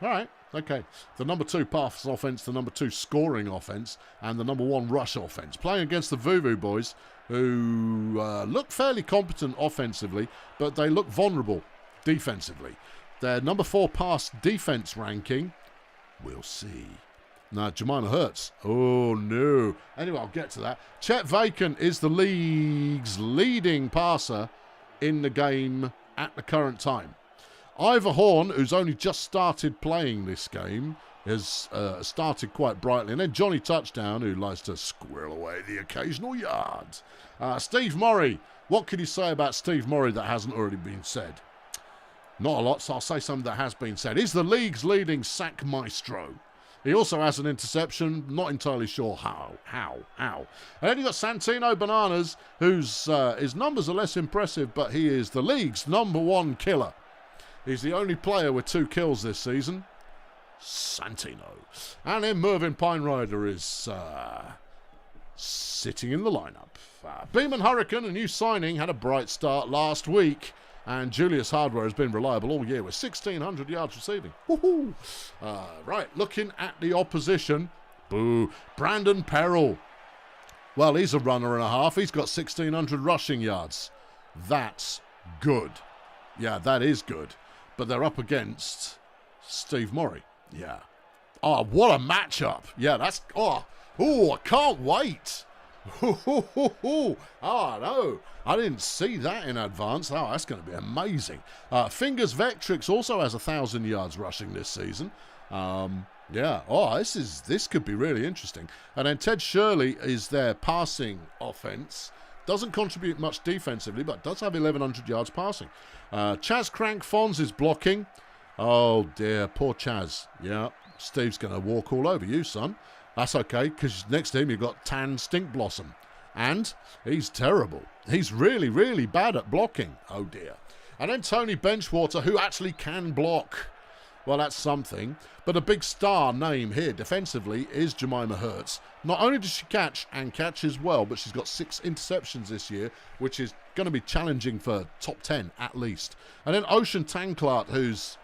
All right, okay. The number 2 pass offense, the number 2 scoring offense, and the number 1 rush offense. Playing against the Vuvu boys, who look fairly competent offensively, but they look vulnerable defensively. Their number 4 pass defense ranking, we'll see. No, Jemima Hurts. Oh, no. Anyway, I'll get to that. Chet Vacant is the league's leading passer in the game at the current time. Ivor Horn, who's only just started playing this game, has started quite brightly. And then Johnny Touchdown, who likes to squirrel away the occasional yards. Steve Murray. What can you say about Steve Murray that hasn't already been said? Not a lot, so I'll say something that has been said. He's the league's leading sack maestro. He also has an interception, not entirely sure how. And then you've got Santino Bananas, whose his numbers are less impressive, but he is the league's number 1 killer. He's the only player with 2 kills this season. Santino. And then Mervyn Pinerider is sitting in the lineup. Beeman Hurricane, a new signing, had a bright start last week. And Julius Hardware has been reliable all year with 1,600 yards receiving. Woohoo! Right, looking at the opposition. Boo. Brandon Perrell. Well, he's a runner and a half. He's got 1,600 rushing yards. That's good. Yeah, that is good. But they're up against Steve Murray. Yeah. Oh, what a matchup. Yeah, that's... Oh, I can't wait. Oh, no. I didn't see that in advance. Oh, that's going to be amazing. Fingers Vectrix also has 1,000 yards rushing this season. Yeah. Oh, this could be really interesting. And then Ted Shirley is their passing offense. Doesn't contribute much defensively, but does have 1,100 yards passing. Chaz Crank Fonz is blocking. Oh, dear. Poor Chaz. Yeah. Steve's going to walk all over you, son. That's okay, because next to him you've got Tan Stink Blossom. And he's terrible. He's really, really bad at blocking. Oh, dear. And then Tony Benchwater, who actually can block. Well, that's something. But a big star name here defensively is Jemima Hurts. Not only does she catch, and catches well, but she's got 6 interceptions this year, which is going to be challenging for top 10 at least. And then Ocean Tanclart, who's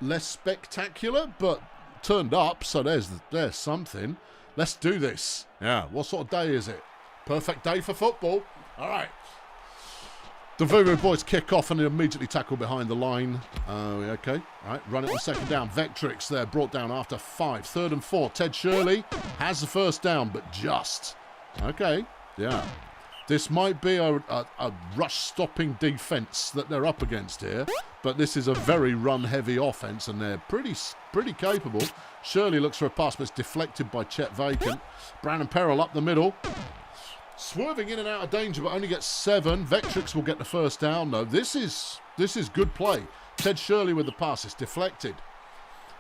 less spectacular, but turned up, so there's something. Let's do this. Yeah, what sort of day is it? Perfect day for football. All right. The Vuvu boys kick off and immediately tackle behind the line. Okay. All right, run it on second down. Vectrix there, brought down after 5. 3rd and 4. Ted Shirley has the first down, but just. Okay, yeah. This might be a rush-stopping defense that they're up against here, but this is a very run-heavy offense, and they're pretty capable. Shirley looks for a pass, but it's deflected by Chet Vacant. Brandon Perrell up the middle. Swerving in and out of danger, but only gets 7. Vectrix will get the first down, though. This is good play. Ted Shirley with the pass. It's deflected.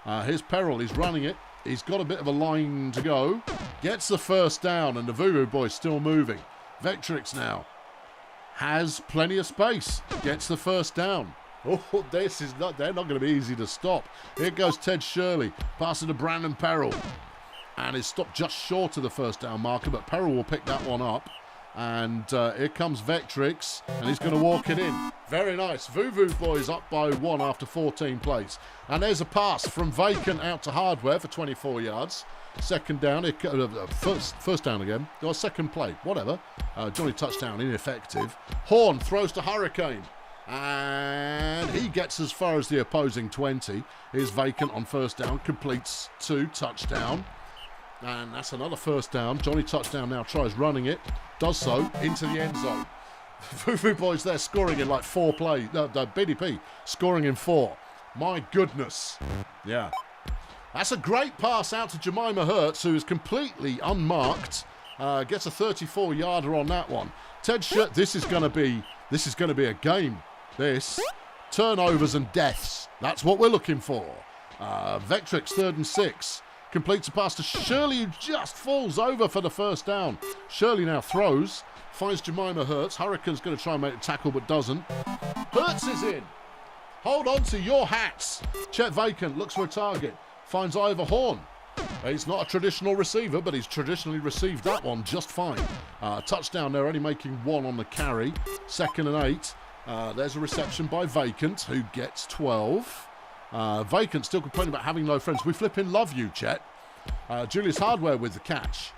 Here's Perrell. He's running it. He's got a bit of a line to go. Gets the first down, and the Vuvu boys still moving. Vectrix now has plenty of space. Gets the first down. Oh, they're not going to be easy to stop. Here goes Ted Shirley. Passing to Brandon Perrell. And is stopped just short of the first down marker, but Perrell will pick that one up. And here comes Vectrix, and he's going to walk it in. Very nice. Vuvu Boys up by 1 after 14 plays. And there's a pass from Vacant out to Hardware for 24 yards. Second down, first down again. Or second play, whatever. Johnny touchdown, ineffective. Horn throws to Hurricane. And he gets as far as the opposing 20. Here's Vacant on first down, completes 2, touchdown. And that's another first down. Johnny touchdown now tries running it. Does so into the end zone. Vuvu Boys there scoring in like 4 plays. No, BDP scoring in 4. My goodness. Yeah. That's a great pass out to Jemima Hertz, who is completely unmarked. Gets a 34-yarder on that one. Ted Shirt, this is going to be a game. This. Turnovers and deaths. That's what we're looking for. Vectrix 3rd and 6. Completes a pass to Shirley, who just falls over for the first down. Shirley now throws. Finds Jemima Hertz. Hurricane's going to try and make a tackle, but doesn't. Hertz is in. Hold on to your hats. Chet Vacant looks for a target. Finds Ivor Horn. He's not a traditional receiver, but he's traditionally received that one just fine. Touchdown there, only making 1 on the carry. 2nd and 8. There's a reception by Vacant, who gets 12. Vacant still complaining about having no friends. We flipping love you, Chet. Julius Hardware with the catch.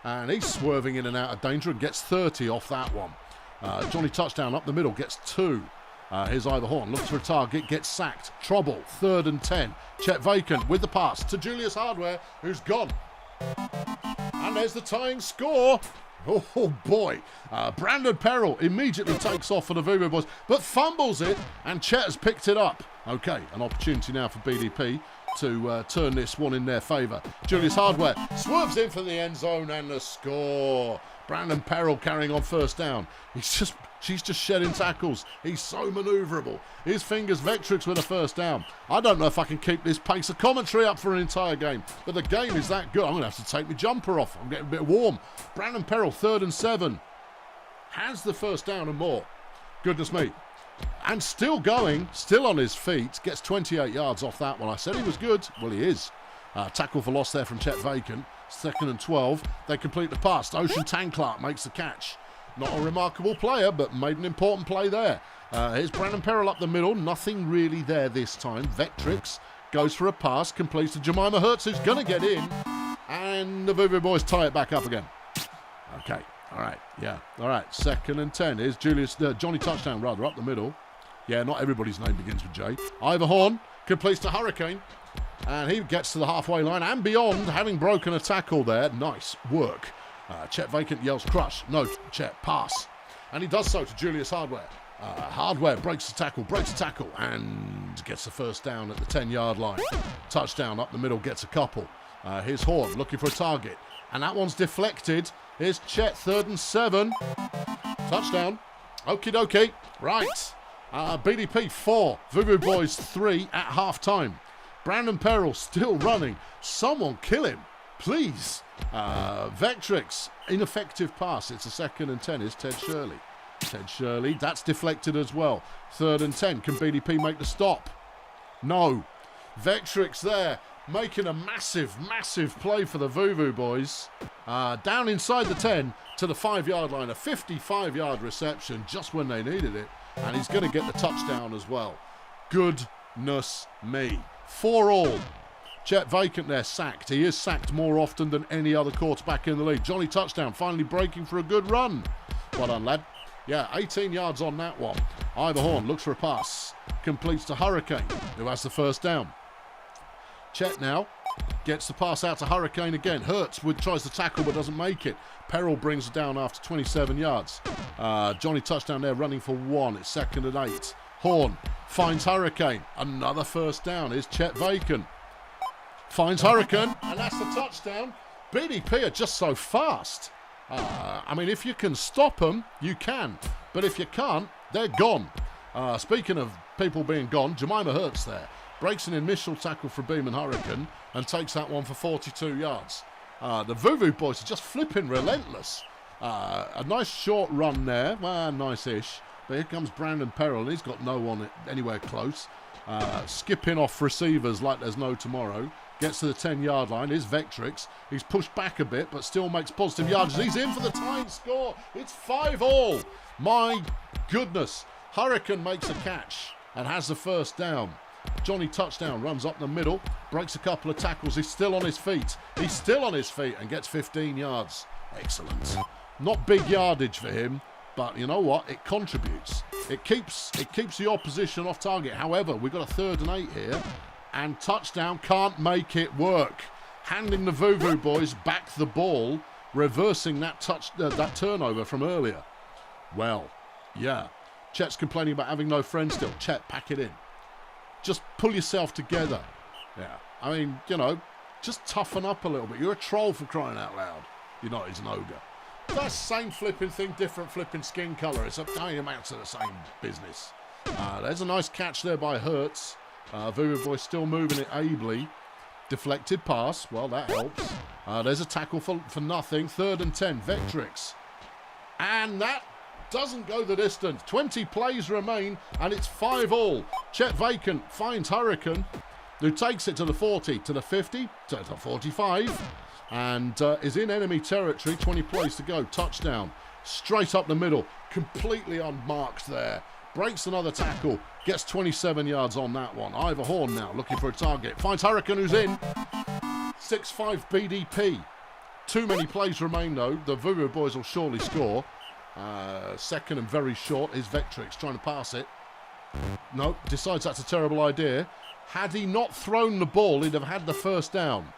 And he's swerving in and out of danger and gets 30 off that one. Johnny touchdown up the middle, gets 2. Here's Ivor Horn, looks for a target, gets sacked. Trouble, 3rd and 10. Chet Vacant with the pass to Julius Hardware, who's gone. And there's the tying score. Oh boy. Brandon Perrell immediately takes off for the Vuvu Boys, but fumbles it, and Chet has picked it up. Okay, an opportunity now for BDP to turn this one in their favour. Julius Hardware swerves in for the end zone and the score. Brandon Perrell carrying on first down. She's just shedding tackles. He's so manoeuvrable. His fingers Vectrix with a first down. I don't know if I can keep this pace of commentary up for an entire game, but the game is that good. I'm going to have to take my jumper off. I'm getting a bit warm. Brandon Perrell, 3rd and 7. Has the first down and more. Goodness me. And still going, still on his feet. Gets 28 yards off that one. I said he was good. Well, he is. Tackle for loss there from Chet Vacant. 2nd and 12. They complete the pass. Ocean Tanklark makes the catch. Not a remarkable player, but made an important play there. Here's Brandon Perrell up the middle. Nothing really there this time. Vectrix goes for a pass. Completes to Jemima Hertz, who's going to get in. And the Vuvu Boys tie it back up again. Okay. All right. Yeah. All right. 2nd and 10. Here's Johnny touchdown, rather, up the middle. Yeah, not everybody's name begins with J. Ivor Horn completes to Hurricane. And he gets to the halfway line and beyond, having broken a tackle there. Nice work. Chet Vacant yells crush. No, Chet, pass. And he does so to Julius Hardware. Hardware breaks the tackle, and gets the first down at the 10-yard line. Touchdown up the middle, gets a couple. Here's Horn looking for a target. And that one's deflected. Here's Chet, 3rd and 7. Touchdown. Okie dokie. Right. BDP 4. Vuvu Boys 3 at half-time. Brandon Perrell still running. Someone kill him, please. Vectrix, ineffective pass. It's a 2nd and 10. Is Ted Shirley. Ted Shirley, that's deflected as well. 3rd and 10. Can BDP make the stop? No. Vectrix there, making a massive, massive play for the Vuvu Boys. Down inside the 10 to the 5-yard line. A 55-yard reception just when they needed it. And he's going to get the touchdown as well. Goodness me. 4 all. Chet Vacant there sacked. He is sacked more often than any other quarterback in the league. Johnny touchdown, finally breaking for a good run. Well done, lad. Yeah, 18 yards on that one. Ivor Horn looks for a pass. Completes to Hurricane, who has the first down. Chet now gets the pass out to Hurricane again. Hertz tries to tackle but doesn't make it. Perrell brings it down after 27 yards. Johnny touchdown there running for 1. It's 2nd and 8. Horn finds Hurricane. Another first down. Here's Chet Vacant. Finds Hurricane, and that's the touchdown. BDP are just so fast. I mean, if you can stop them, you can. But if you can't, they're gone. Speaking of people being gone, Jemima Hertz there. Breaks an initial tackle for Beam and Hurricane and takes that one for 42 yards. The Vuvu Boys are just flipping relentless. A nice short run there. Well, nice-ish. But here comes Brandon Perrell, and he's got no one anywhere close. skipping off receivers like there's no tomorrow. Gets to the 10-yard line. Here's Vectrix. He's pushed back a bit, but still makes positive yards. He's in for the tying score. It's 5-all. My goodness. Hurricane makes a catch and has the first down. Johnny Touchdown runs up the middle, breaks a couple of tackles. He's still on his feet. He's still on his feet and gets 15 yards. Excellent. Not big yardage for him, but you know what? It contributes. It keeps the opposition off target. However, we've got a 3rd and 8 here. And Touchdown can't make it work. Handing the Voodoo boys back the ball, reversing that turnover from earlier. Well, yeah. Chet's complaining about having no friends still. Chet, pack it in. Just pull yourself together. Yeah. I mean, you know, just toughen up a little bit. You're a troll for crying out loud. You're not, he's an ogre. That's same flipping thing, different flipping skin colour. It's a tiny amount of the same business. There's a nice catch there by Hertz. Voodoo Boy still moving it ably. Deflected pass. Well, that helps. There's a tackle for nothing. 3rd and 10. Vectrix. And that doesn't go the distance. 20 plays remain, and it's 5-all. Chet vacant. Finds Hurricane, who takes it to the 40, to the 50, to the 45, and is in enemy territory. 20 plays to go. Touchdown. Straight up the middle. Completely unmarked there. Breaks another tackle. Gets 27 yards on that one. Ivor Horn now looking for a target. Finds Hurricane, who's in. 6-5 BDP. Too many plays remain, though. The Voodoo boys will surely score. 2nd and very short is Vectrix trying to pass it. Nope, decides that's a terrible idea. Had he not thrown the ball, he'd have had the first down.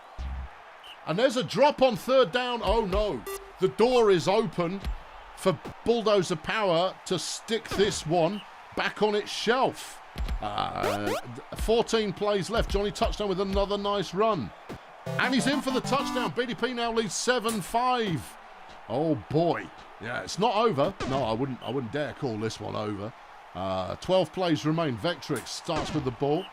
And there's a drop on 3rd down. Oh, no. The door is open for Bulldozer Power to stick this one back on its shelf. 14 plays left. Johnny Touchdown with another nice run. And he's in for the touchdown. BDP now leads 7-5. Oh, boy. Yeah, it's not over. No, I wouldn't dare call this one over. 12 plays remain. Vectrix starts with the ball.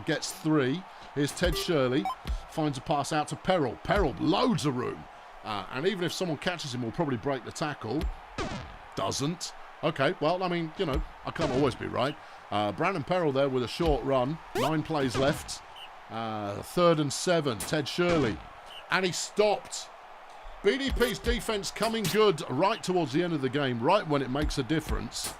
Gets 3. Here's Ted Shirley. Finds a pass out to Peril. Peril, loads of room. And even if someone catches him, will probably break the tackle. Doesn't. Okay, well, I mean, you know, I can't always be right. Brandon Peril there with a short run. 9 plays left. 3rd and 7. Ted Shirley. And he stopped. BDP's defense coming good right towards the end of the game, right when it makes a difference.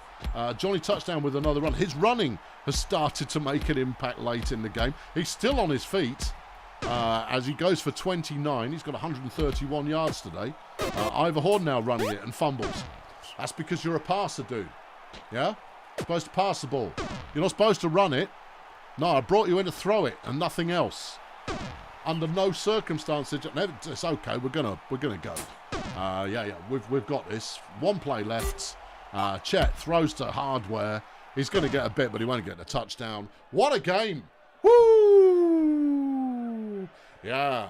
Johnny Touchdown with another run. His running has started to make an impact late in the game. He's still on his feet as he goes for 29. He's got 131 yards today. Ivor Horn now running it and fumbles. That's because you're a passer, dude. Yeah? You're supposed to pass the ball. You're not supposed to run it. No, I brought you in to throw it and nothing else. Under no circumstances, it's okay. We're gonna go. Yeah. We've got this. 1 play left. Chet throws to Hardware. He's going to get a bit, but he won't get a touchdown. What a game! Woo! Yeah.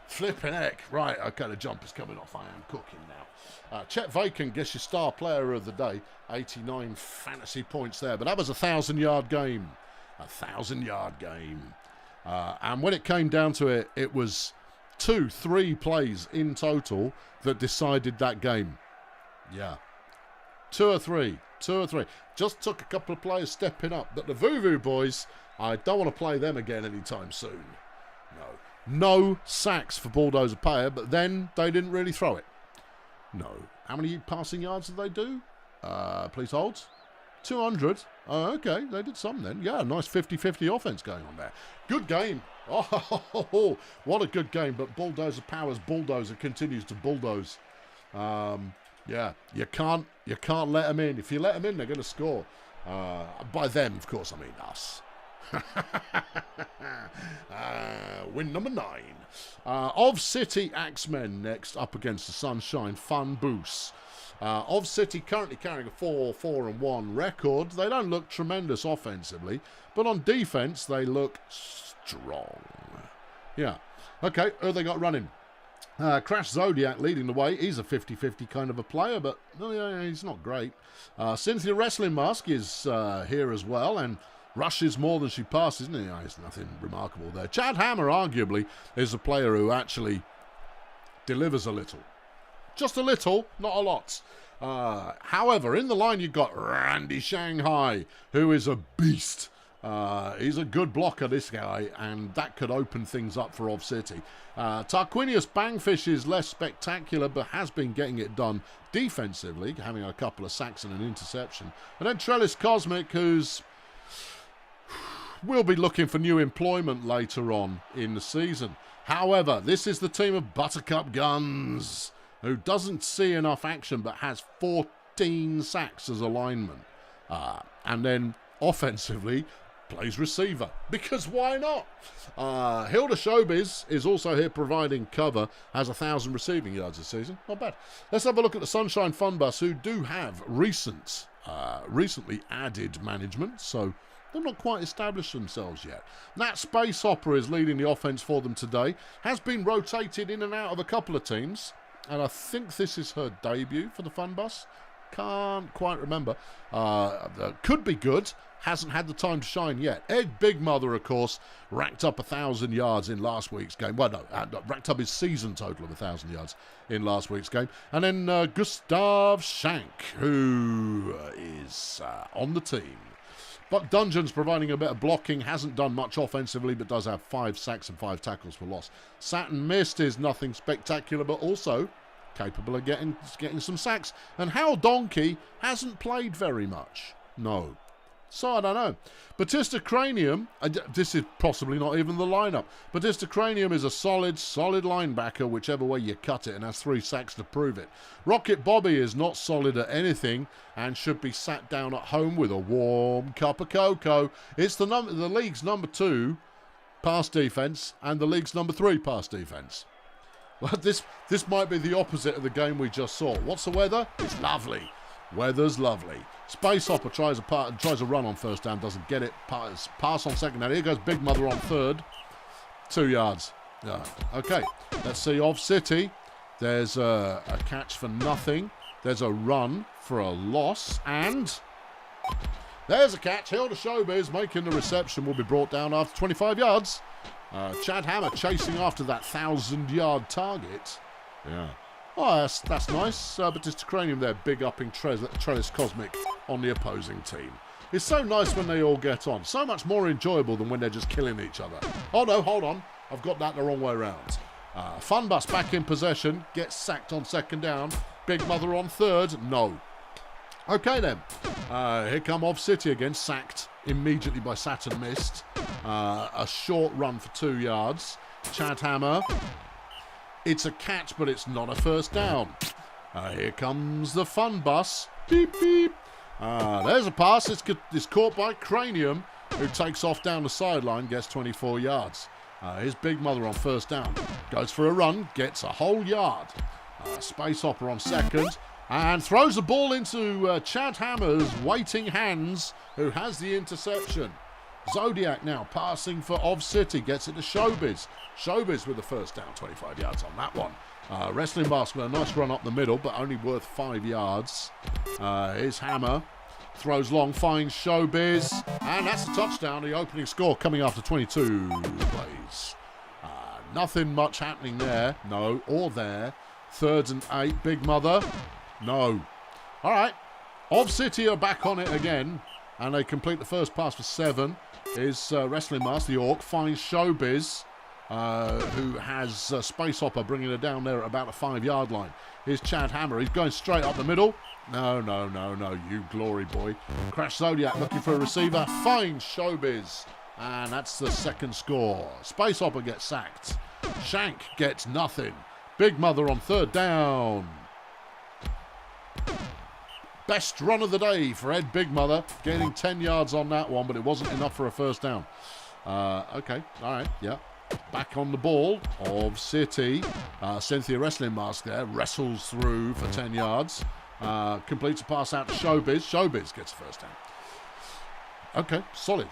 Flipping heck. Right, okay, the jumper's coming off. I am cooking now. Chet Vacant gets your star player of the day. 89 fantasy points there. But that was a 1,000-yard game. A 1,000-yard game. And when it came down to it, it was 2-3 plays in total that decided that game. Yeah. 2 or 3. Just took a couple of players stepping up. But the Voodoo boys, I don't want to play them again anytime soon. No sacks for Bulldozer Payer, but then they didn't really throw it. No. How many passing yards did they do? Please hold. 200. Oh, okay, they did some then. Yeah, nice 50-50 offense going on there. Good game. Oh, what a good game. But Bulldozer Powers Bulldozer continues to bulldoze. Yeah, you can't let them in. If you let them in, they're going to score. By them, of course, I mean us. Win number 9. Of City Axemen next up against the Sunshine Fun Boost. Of City currently carrying a 4-4-1 record. They don't look tremendous offensively, but on defense they look strong. Yeah. Okay, who they got running? Crash Zodiac leading the way. He's a 50-50 kind of a player, but he's not great. Cynthia Wrestling Mask is here as well, and rushes more than she passes. There's nothing remarkable there. Chad Hammer, arguably, is a player who actually delivers a little. Just a little, not a lot. However, in the line you've got Randy Shanghai, who is a beast. He's a good blocker, this guy, and that could open things up for Ov City. Tarquinius Bangfish is less spectacular, but has been getting it done defensively, having a couple of sacks and an interception. And then Trellis Cosmic, who's will be looking for new employment later on in the season. However, this is the team of Buttercup Guns, who doesn't see enough action but has 14 sacks as a lineman. And then offensively plays receiver, because why not? Hilda Showbiz is also here providing cover, has 1,000 receiving yards this season. Not bad. Let's have a look at the Sunshine Fun Bus, who do have recently added management, so they've not quite established themselves yet. That Space Hopper is leading the offense for them today. Has been rotated in and out of a couple of teams, and I think this is her debut for the Fun Bus. Can't quite remember. Could be good. Hasn't had the time to shine yet. Ed Big Mother, of course, racked up 1,000 yards in last week's game. Well, no, racked up his season total of 1,000 yards in last week's game. And then Gustav Shank, who is on the team. But Dungeons providing a bit of blocking, hasn't done much offensively, but does have 5 sacks and 5 tackles for loss. Saturn Mist is nothing spectacular, but also capable of getting some sacks. And Hal Donkey hasn't played very much. No. So I don't know. Batista Cranium, this is possibly not even the lineup. Batista Cranium is a solid linebacker, whichever way you cut it, and has 3 sacks to prove it. Rocket Bobby is not solid at anything and should be sat down at home with a warm cup of cocoa. It's the league's number 2 pass defense and the league's number 3 pass defense. Well, this might be the opposite of the game we just saw. What's the weather? It's lovely. Weather's lovely. Space Hopper tries a run on first down, doesn't get it. Pass on second down. Here goes Big Mother on third. 2 yards. Yeah. Okay, let's see Ov City. There's a catch for nothing. There's a run for a loss. And there's a catch. Hilda Showbiz making the reception. Will be brought down after 25 yards. Chad Hammer chasing after that 1,000-yard target. Yeah. Oh, that's nice. Batista Cranium there, big upping Trellis Cosmic on the opposing team. It's so nice when they all get on. So much more enjoyable than when they're just killing each other. Oh no, hold on. I've got that the wrong way around. Fun Bus back in possession. Gets sacked on second down. Big Mother on third. No. Okay then. Here come Ov City again. Sacked immediately by Saturn Mist. A short run for 2 yards. Chad Hammer. It's a catch, but it's not a first down. Here comes the Fun Bus. Beep, beep. There's a pass. It's caught by Cranium, who takes off down the sideline, gets 24 yards. Here's Big Mother on first down. Goes for a run, gets a whole yard. Space Hopper on second, and throws the ball into Chad Hammer's waiting hands, who has the interception. Zodiac now passing for Ov City, gets it to Showbiz. Showbiz with the first down, 25 yards on that one. Wrestling Basket, a nice run up the middle, but only worth 5 yards. Here's Hammer, throws long, finds Showbiz, and that's a touchdown, the opening score coming after 22 plays. Nothing much happening there, no, or there. 3rd and 8, Big Mother, no. All right, Ov City are back on it again, and they complete the first pass for 7. Is Wrestling Master, the Orc, finds Showbiz, who has Space Hopper bringing her down there at about the 5-yard line. Here's Chad Hammer. He's going straight up the middle. No, you glory boy. Crash Zodiac looking for a receiver. Finds Showbiz. And that's the second score. Space Hopper gets sacked. Shank gets nothing. Big Mother on 3rd down. Best run of the day for Ed Big Mother, gaining 10 yards on that one, but it wasn't enough for a first down. Okay, all right, yeah. Back on the ball, Ov City. Cynthia Wrestling Mask there, wrestles through for 10 yards. Completes a pass out to Showbiz. Showbiz gets a first down. Okay, solid.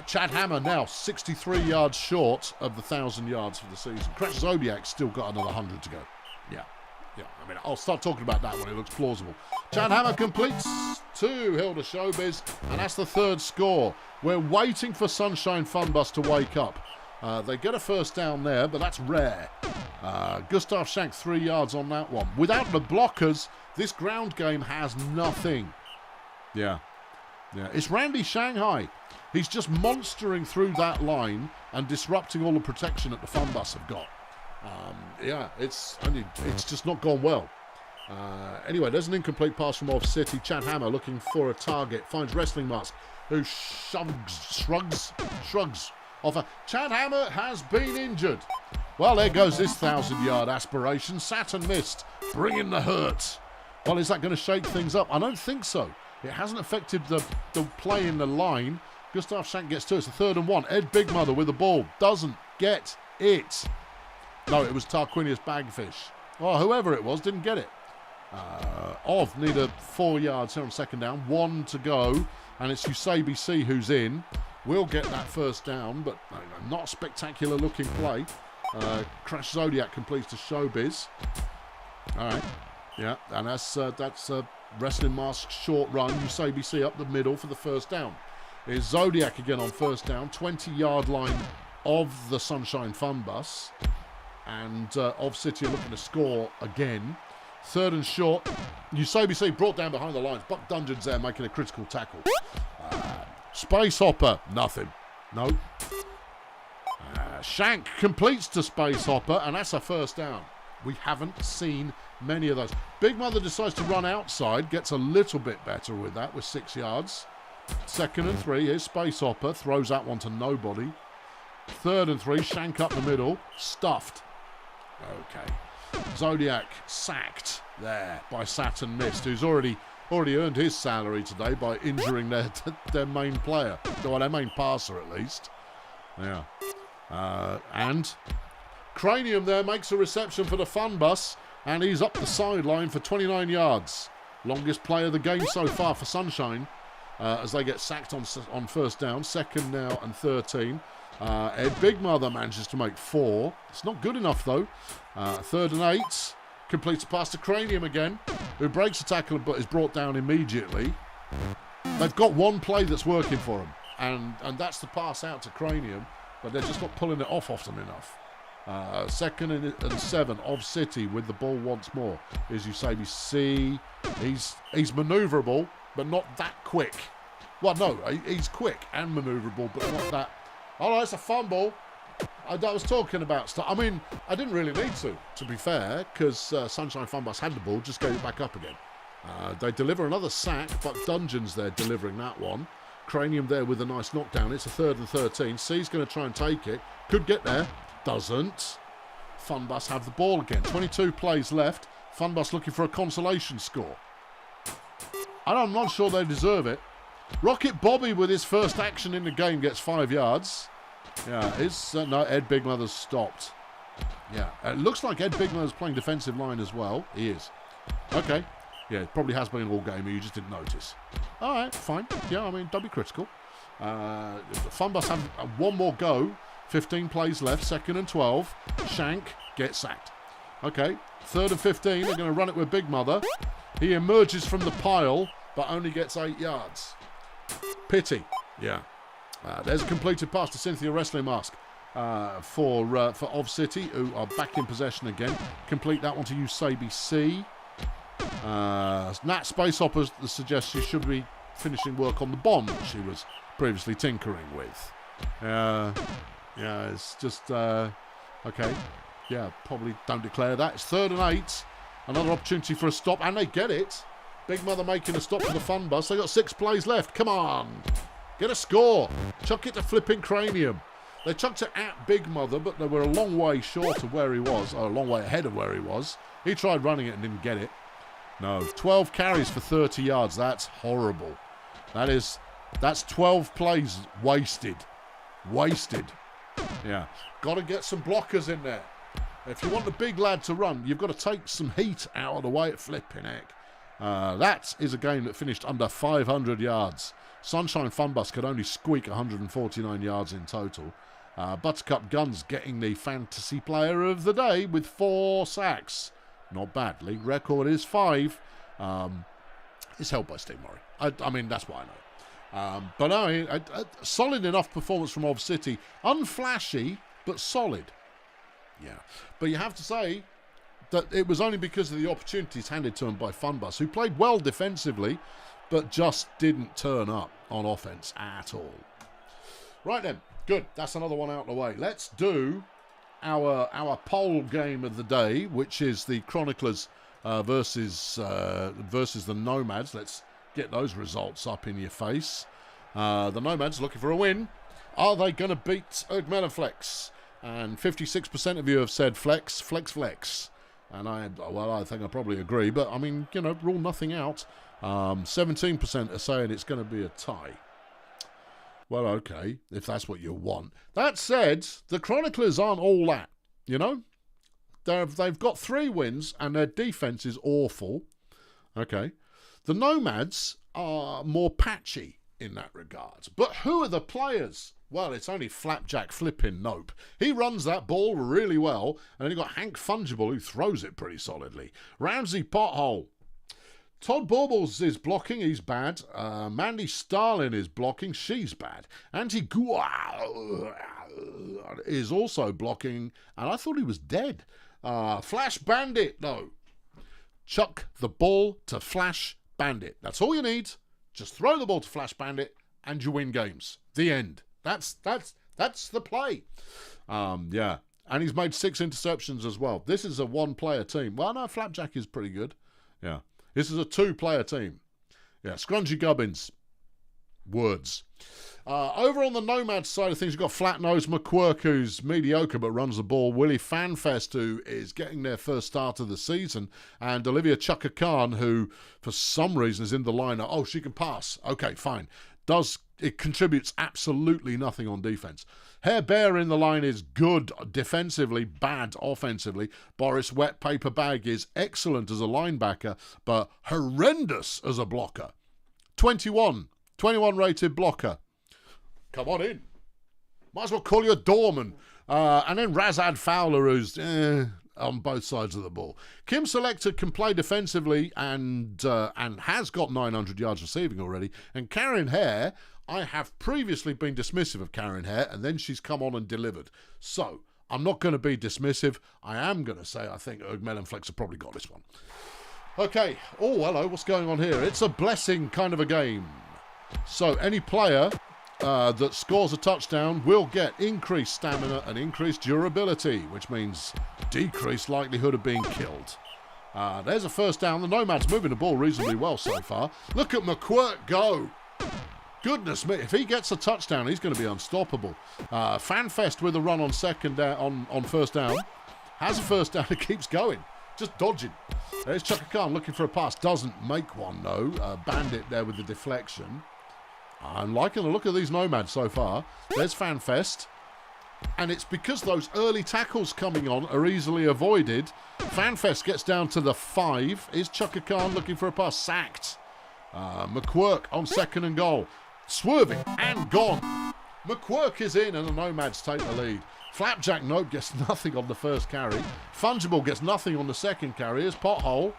Chad Hammer now 63 yards short of the 1,000 yards for the season. Crash Zodiac still got another 100 to go. Yeah, I mean, I'll start talking about that when it looks plausible. Chad Hammer completes to Hilda Showbiz, and that's the 3rd score. We're waiting for Sunshine Fun Bus to wake up. They get a first down there, but that's rare. Gustav Shank 3 yards on that one. Without the blockers, this ground game has nothing. Yeah. Yeah, it's Randy Shanghai. He's just monstering through that line and disrupting all the protection that the Fun Bus have got. Yeah, it's just not gone well. Anyway, there's an incomplete pass from Off City. Chad Hammer looking for a target. Finds Wrestling Mask, who shrugs off. Chad Hammer has been injured. Well, there goes this 1,000-yard aspiration. Saturn missed, bringing the hurt. Well, is that going to shake things up? I don't think so. It hasn't affected the play in the line. Gustav Shank gets to it. It's a 3rd and 1. Ed Big Mother with the ball. Doesn't get it. No, it was Tarquinius Bagfish. Well, whoever it was didn't get it. Ov need a 4 yards here on 2nd down. 1 to go. And it's Usabi C who's in. Will get that 1st down, but not a spectacular looking play. Crash Zodiac completes to Showbiz. All right. Yeah, and that's a Wrestling Mask short run. Usabi C up the middle for the 1st down. Is Zodiac again on 1st down. 20-yard line of the Sunshine Fun Bus. And Of City are looking to score again. 3rd and short. Usabi C brought down behind the lines. Buck Dungeon's there making a critical tackle. Space Hopper, nothing. No. Shank completes to Space Hopper, and that's a 1st down. We haven't seen many of those. Big Mother decides to run outside, gets a little bit better with that, with 6 yards. 2nd and 3, here's Space Hopper, throws that one to nobody. 3rd and 3, Shank up the middle, stuffed. Okay. Zodiac sacked there by Saturn Mist, who's already earned his salary today by injuring their main player, or their main passer at least. Yeah. And Cranium there makes a reception for the Fun Bus, and he's up the sideline for 29 yards. Longest play of the game so far for Sunshine, as they get sacked on 1st down. 2nd now and 13. Ed Big Mother manages to make 4. It's not good enough though. 3rd and 8. Completes a pass to Cranium again, who breaks the tackle but is brought down immediately. They've got one play that's working for them, and that's the pass out to Cranium, but they're just not pulling it off often enough. 2nd and 7, Of City with the ball once more. Is Usabi C. He's manoeuvrable, but not that quick. Well, no, he's quick and manoeuvrable, but not that. Oh, no, it's a fumble. I was talking about stuff. I mean, I didn't really need to be fair, because Sunshine Fun Bus had the ball, just gave it back up again. They deliver another sack, but Dungeon's there delivering that one. Cranium there with a nice knockdown. It's a 3rd and 13. C's going to try and take it. Could get there. Doesn't. Fun Bus have the ball again. 22 plays left. Fun Bus looking for a consolation score. I'm not sure they deserve it. Rocket Bobby with his first action in the game gets 5 yards. Yeah, no, Ed Big Mother's stopped. Yeah, it looks like Ed Big Mother's playing defensive line as well. He is. Okay. Yeah, it probably has been all game, you just didn't notice. All right, fine. Yeah, I mean, don't be critical. Fun Bus have one more go. 15 plays left, 2nd and 12. Shank gets sacked. Okay, 3rd and 15. They're going to run it with Big Mother. He emerges from the pile, but only gets 8 yards. Pity. Yeah. There's a completed pass to Cynthia Wrestling Mask for Of City, who are back in possession again. Complete that one to Usabi C. Nat Space Hopper suggests she should be finishing work on the bomb that she was previously tinkering with. Yeah, it's just okay. Yeah, probably don't declare that. It's 3rd and 8. Another opportunity for a stop, and they get it. Big Mother making a stop for the Fun Bus. They got 6 plays left. Come on, get a score. Chuck it to flipping Cranium. They chucked it at Big Mother, but they were a long way short of where he was, or a long way ahead of where he was. He tried running it and didn't get it. No, 12 carries for 30 yards. That's horrible. That's 12 plays wasted. Wasted. Yeah, got to get some blockers in there. If you want the big lad to run, you've got to take some heat out of the way at flipping heck. That is a game that finished under 500 yards. Sunshine Fun Bus could only squeak 149 yards in total. Buttercup Guns getting the fantasy player of the day with 4 sacks. Not bad. League record is 5. It's held by Steve Murray. I mean, that's what I know. But no, a solid enough performance from Of City. Unflashy, but solid. Yeah. But you have to say that it was only because of the opportunities handed to them by Fun Bus, who played well defensively, but just didn't turn up. on offense at all. Right then, good. That's another one out of the way. Let's do our poll game of the day, which is the Chroniclers versus the Nomads. Let's get those results up in your face. The Nomads looking for a win. Are they going to beat Flex? And 56% of you have said flex. And I think I probably agree. But, I mean, you know, rule nothing out. 17% are saying it's going to be a tie. Well, okay, if that's what you want. That said, the Chroniclers aren't all that, you know? They've got 3 wins, and their defense is awful. Okay. The Nomads are more patchy in that regard. But who are the players? Well, it's only Flapjack flipping Nope. He runs that ball really well, and then you've got Hank Fungible, who throws it pretty solidly. Ramsey Pothole. Todd Baubles is blocking, he's bad. Mandy Starlin is blocking, she's bad. Auntie Gua is also blocking, and I thought he was dead. Flash Bandit, no. Chuck the ball to Flash Bandit. That's all you need. Just throw the ball to Flash Bandit, and you win games. The end. That's the play. Yeah. And he's made 6 interceptions as well. This is a 1-player team. Well, no, Flapjack is pretty good. Yeah. This is a 2-player team. Yeah, Scrungy Gubbins. Words. Over on the Nomads side of things, you've got Flat-Nosed McQuirk, who's mediocre but runs the ball. Willie Fanfest, who is getting their first start of the season. And Olivia Chukka Khan, who, for some reason, is in the lineup. Oh, she can pass. Okay, fine. It contributes absolutely nothing on defense. Hair Bear in the line is good defensively, bad offensively. Boris Wet Paper Bag is excellent as a linebacker, but horrendous as a blocker. 21 rated blocker. Come on in. Might as well call you a doorman. And then Razad Fowler, who's on both sides of the ball. Kim Selector can play defensively and has got 900 yards receiving already. And Karen Hare, I have previously been dismissive of Karen Hare, and then she's come on and delivered. So, I'm not going to be dismissive. I am going to say I think Melonflex have probably got this one. Okay. Oh, hello. What's going on here? It's a blessing kind of a game. So, any player that scores a touchdown will get increased stamina and increased durability, which means decreased likelihood of being killed. There's a first down. The Nomads moving the ball reasonably well so far. Look at McQuirk go. Goodness me, if he gets a touchdown, he's going to be unstoppable. Fanfest with a run on second down, on first down. Has a first down, it keeps going. Just dodging. There's Chukka Khan looking for a pass. Doesn't make one, though. Bandit there with the deflection. I'm liking the look of these Nomads so far. There's Fanfest. And it's because those early tackles coming on are easily avoided. Fanfest gets down to the 5. Is Chukka Khan looking for a pass? Sacked. McQuirk on second and goal. Swerving and gone. McQuirk is in and the Nomads take the lead. Flapjack Nope gets nothing on the first carry. Fungible gets nothing on the second carry. Here's Pothole.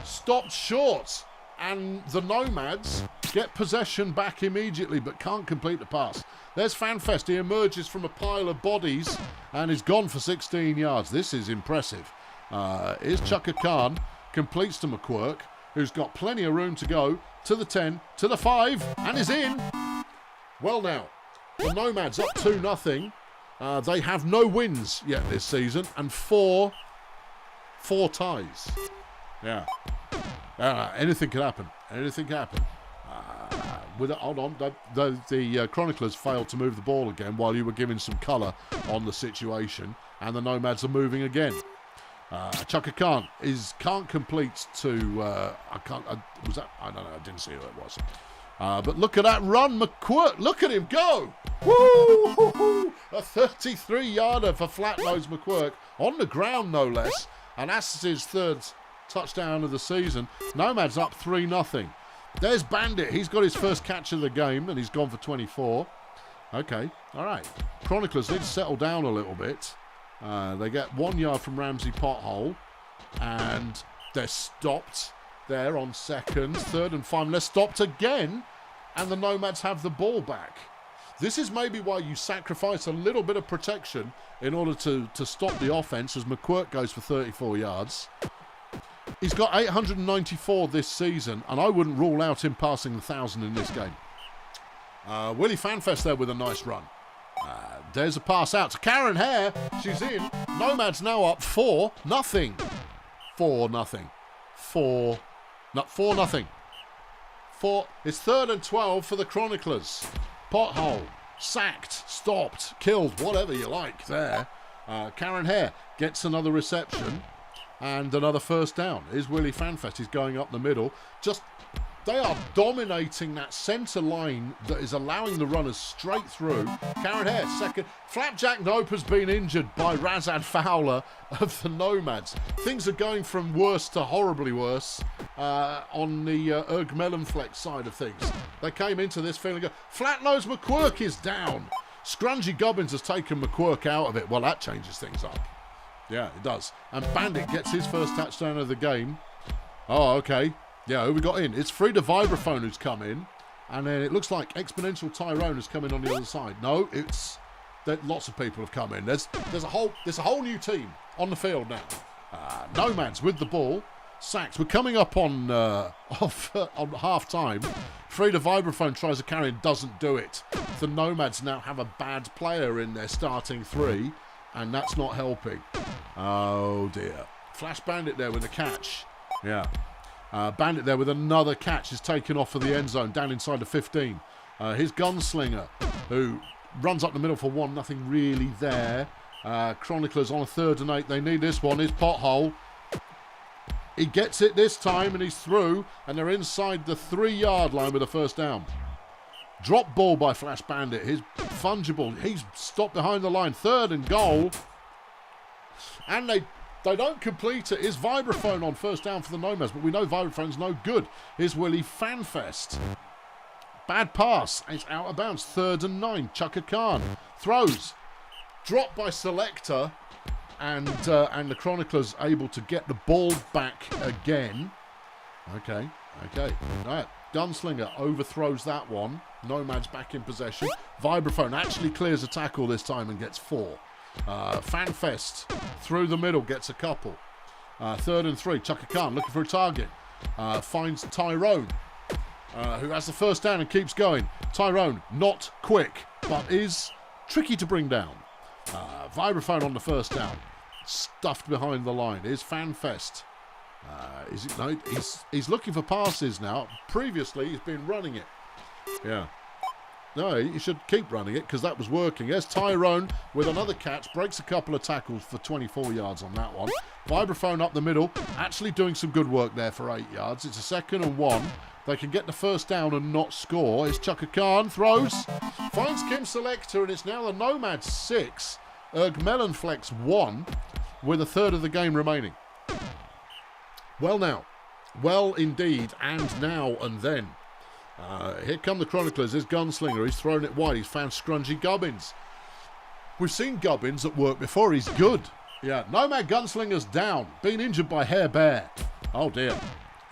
Stopped short. And the Nomads get possession back immediately but can't complete the pass. There's Fanfest. He emerges from a pile of bodies and is gone for 16 yards. This is impressive. Here's Chukka Khan. Completes to McQuirk, who's got plenty of room to go to the 10, to the 5, and is in. Well now, the Nomads up 2-0. They have no wins yet this season and four ties. Yeah. Anything can happen. Anything can happen. Hold on. The Chroniclers failed to move the ball again while you were giving some colour on the situation, and the Nomads are moving again. Chukka Khan can't complete to. I don't know. I didn't see who it was. But look at that run, McQuirk. Look at him go. Woo! A 33-yarder for flat-nosed McQuirk on the ground, no less. And that's his third touchdown of the season. Nomads up 3-0. There's Bandit. He's got his first catch of the game, and he's gone for 24. Okay, all right. Chroniclers need to settle down a little bit. They get 1 yard from Ramsey Pothole, and they're stopped there on second, third and final. They're stopped again, and the Nomads have the ball back. This is maybe why you sacrifice a little bit of protection in order to stop the offense, as McQuirk goes for 34 yards. He's got 894 this season, and I wouldn't rule out him passing the 1,000 in this game. Willie Fanfest there with a nice run. There's a pass out to Karen Hare. She's in. Nomads now up 4-0. 4-0. 4-0. It's 3rd and 12 for the Chroniclers. Pothole. Sacked. Stopped. Killed. Whatever you like there. Karen Hare gets another reception. And another first down. Here's Willie Fanfest. He's going up the middle. They are dominating that centre line that is allowing the runners straight through. Karen Hare, second. Flapjack Nope has been injured by Razad Fowler of the Nomads. Things are going from worse to horribly worse on the Erg Melonflex side of things. They came into this feeling good. Flatnose McQuirk is down. Scrungy Gubbins has taken McQuirk out of it. Well, that changes things up. Yeah, it does. And Bandit gets his first touchdown of the game. Oh, okay. Yeah, who we got in? It's Frida Vibraphone who's come in. And then it looks like Exponential Tyrone has come in on the other side. No, lots of people have come in. There's a whole new team on the field now. Nomads with the ball. Sacks. We're coming up on on half time. Frida Vibraphone tries to carry and doesn't do it. The Nomads now have a bad player in their starting 3. And that's not helping. Oh, dear. Flash Bandit there with a catch. Yeah. Bandit there with another catch is taken off for the end zone, down inside the 15. His Gunslinger, who runs up the middle for 1, nothing really there. Chroniclers on a 3rd and 8. They need this one. His Pothole. He gets it this time, and he's through. And they're inside the 3-yard line with a first down. Drop ball by Flash Bandit. His Fungible. He's stopped behind the line. 3rd and goal. And they don't complete it. Here's Vibraphone on first down for the Nomads, but we know Vibraphone's no good. Here's Willie Fanfest. Bad pass. It's out of bounds. 3rd and 9. Chaka Khan throws. Dropped by Selector. And the Chroniclers able to get the ball back again. Okay. Right. Gunslinger overthrows that one. Nomads back in possession. Vibraphone actually clears a tackle this time and gets 4. Fanfest through the middle gets a couple. 3rd and 3. Chaka Khan looking for a target. Finds Tyrone, who has the first down and keeps going. Tyrone not quick, but is tricky to bring down. Vibraphone on the first down. Stuffed behind the line. Here's Fanfest. He's looking for passes now. Previously, he's been running it. Yeah. No, he should keep running it because that was working. There's Tyrone with another catch. Breaks a couple of tackles for 24 yards on that one. Vibraphone up the middle. Actually doing some good work there for 8 yards. It's a 2nd and 1. They can get the first down and not score. It's Chaka Khan. Throws. Finds Kim Selector, and it's now the Nomads 6. Erg Melonflex 1 with a 3rd of the game remaining. Well now. Well indeed. And now and then. Here come the Chroniclers. There's Gunslinger. He's thrown it wide. He's found Scrungy Gubbins. We've seen Gubbins at work before. He's good. Yeah. Nomad Gunslinger's down. Been injured by Hair Bear. Oh, dear.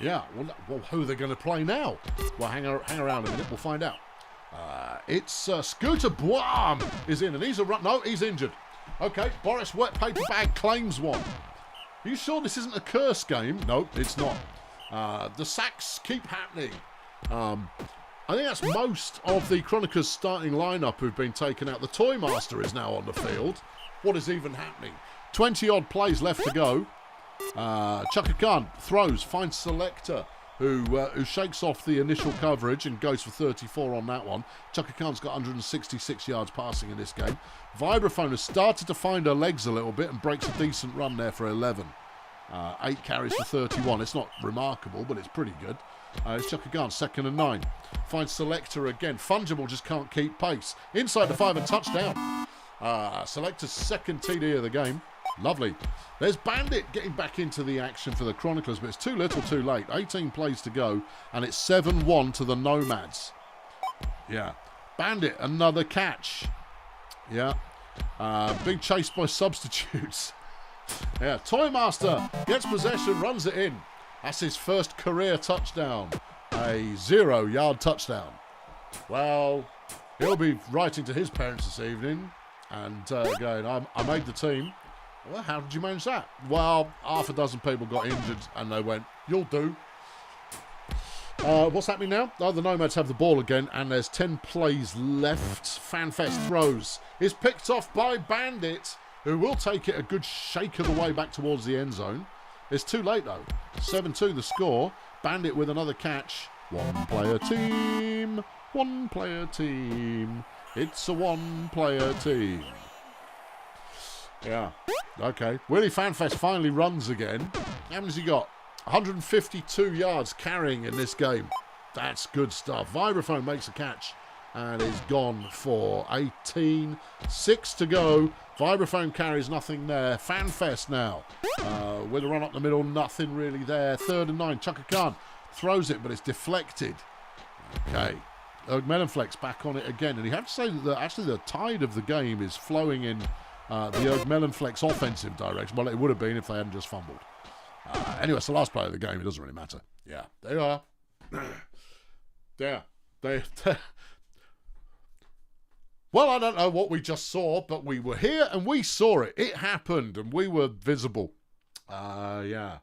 Yeah. Well, who are they going to play now? Well, hang around a minute. We'll find out. It's Scooter Boam is in. And he's he's injured. Okay. Boris Wet Paper Bag claims one. Are you sure this isn't a curse game? No, it's not. The sacks keep happening. I think that's most of the Chroniclers starting lineup who've been taken out. The Toy Master is now on the field. What is even happening? 20-odd plays left to go. Chaka Khan throws, finds Selector, who shakes off the initial coverage and goes for 34 on that one. Chaka Khan's got 166 yards passing in this game. Vibraphone has started to find her legs a little bit and breaks a decent run there for 11. 8 carries for 31. It's not remarkable, but it's pretty good. It's Chaka Khan, 2nd and 9. Finds Selector again. Fungible just can't keep pace. Inside the 5 and touchdown. Selector's 2nd TD of the game. Lovely. There's Bandit getting back into the action for the Chroniclers, but it's too little too late. 18 plays to go, and it's 7-1 to the Nomads. Yeah. Bandit, another catch. Yeah. Big chase by substitutes. Yeah. Toy Master gets possession, runs it in. That's his first career touchdown. A 0-yard touchdown. Well, he'll be writing to his parents this evening and going, I made the team. Well, how did you manage that? Well, half a dozen people got injured and they went, you'll do. What's happening now? Oh, the Nomads have the ball again and there's 10 plays left. FanFest throws. Is picked off by Bandit, who will take it a good shake of the way back towards the end zone. It's too late though. 7-2 the score. Bandit with another catch. One-player team. One-player team. It's a one-player team. Yeah. Okay. Willie FanFest finally runs again. How many has he got? 152 yards carrying in this game. That's good stuff. Vibraphone makes a catch and is gone for 18. 6 to go. Vibraphone carries nothing there. FanFest now. With a run up the middle, nothing really there. 3rd and 9. Chaka Khan throws it, but it's deflected. Okay. Melonflex back on it again. And you have to say that actually the tide of the game is flowing in the Melonflex offensive direction. Well, it would have been if they hadn't just fumbled. Anyway, it's the last play of the game. It doesn't really matter. Yeah, they are. Well, I don't know what we just saw, but we were here and we saw it. It happened and we were visible. Yeah.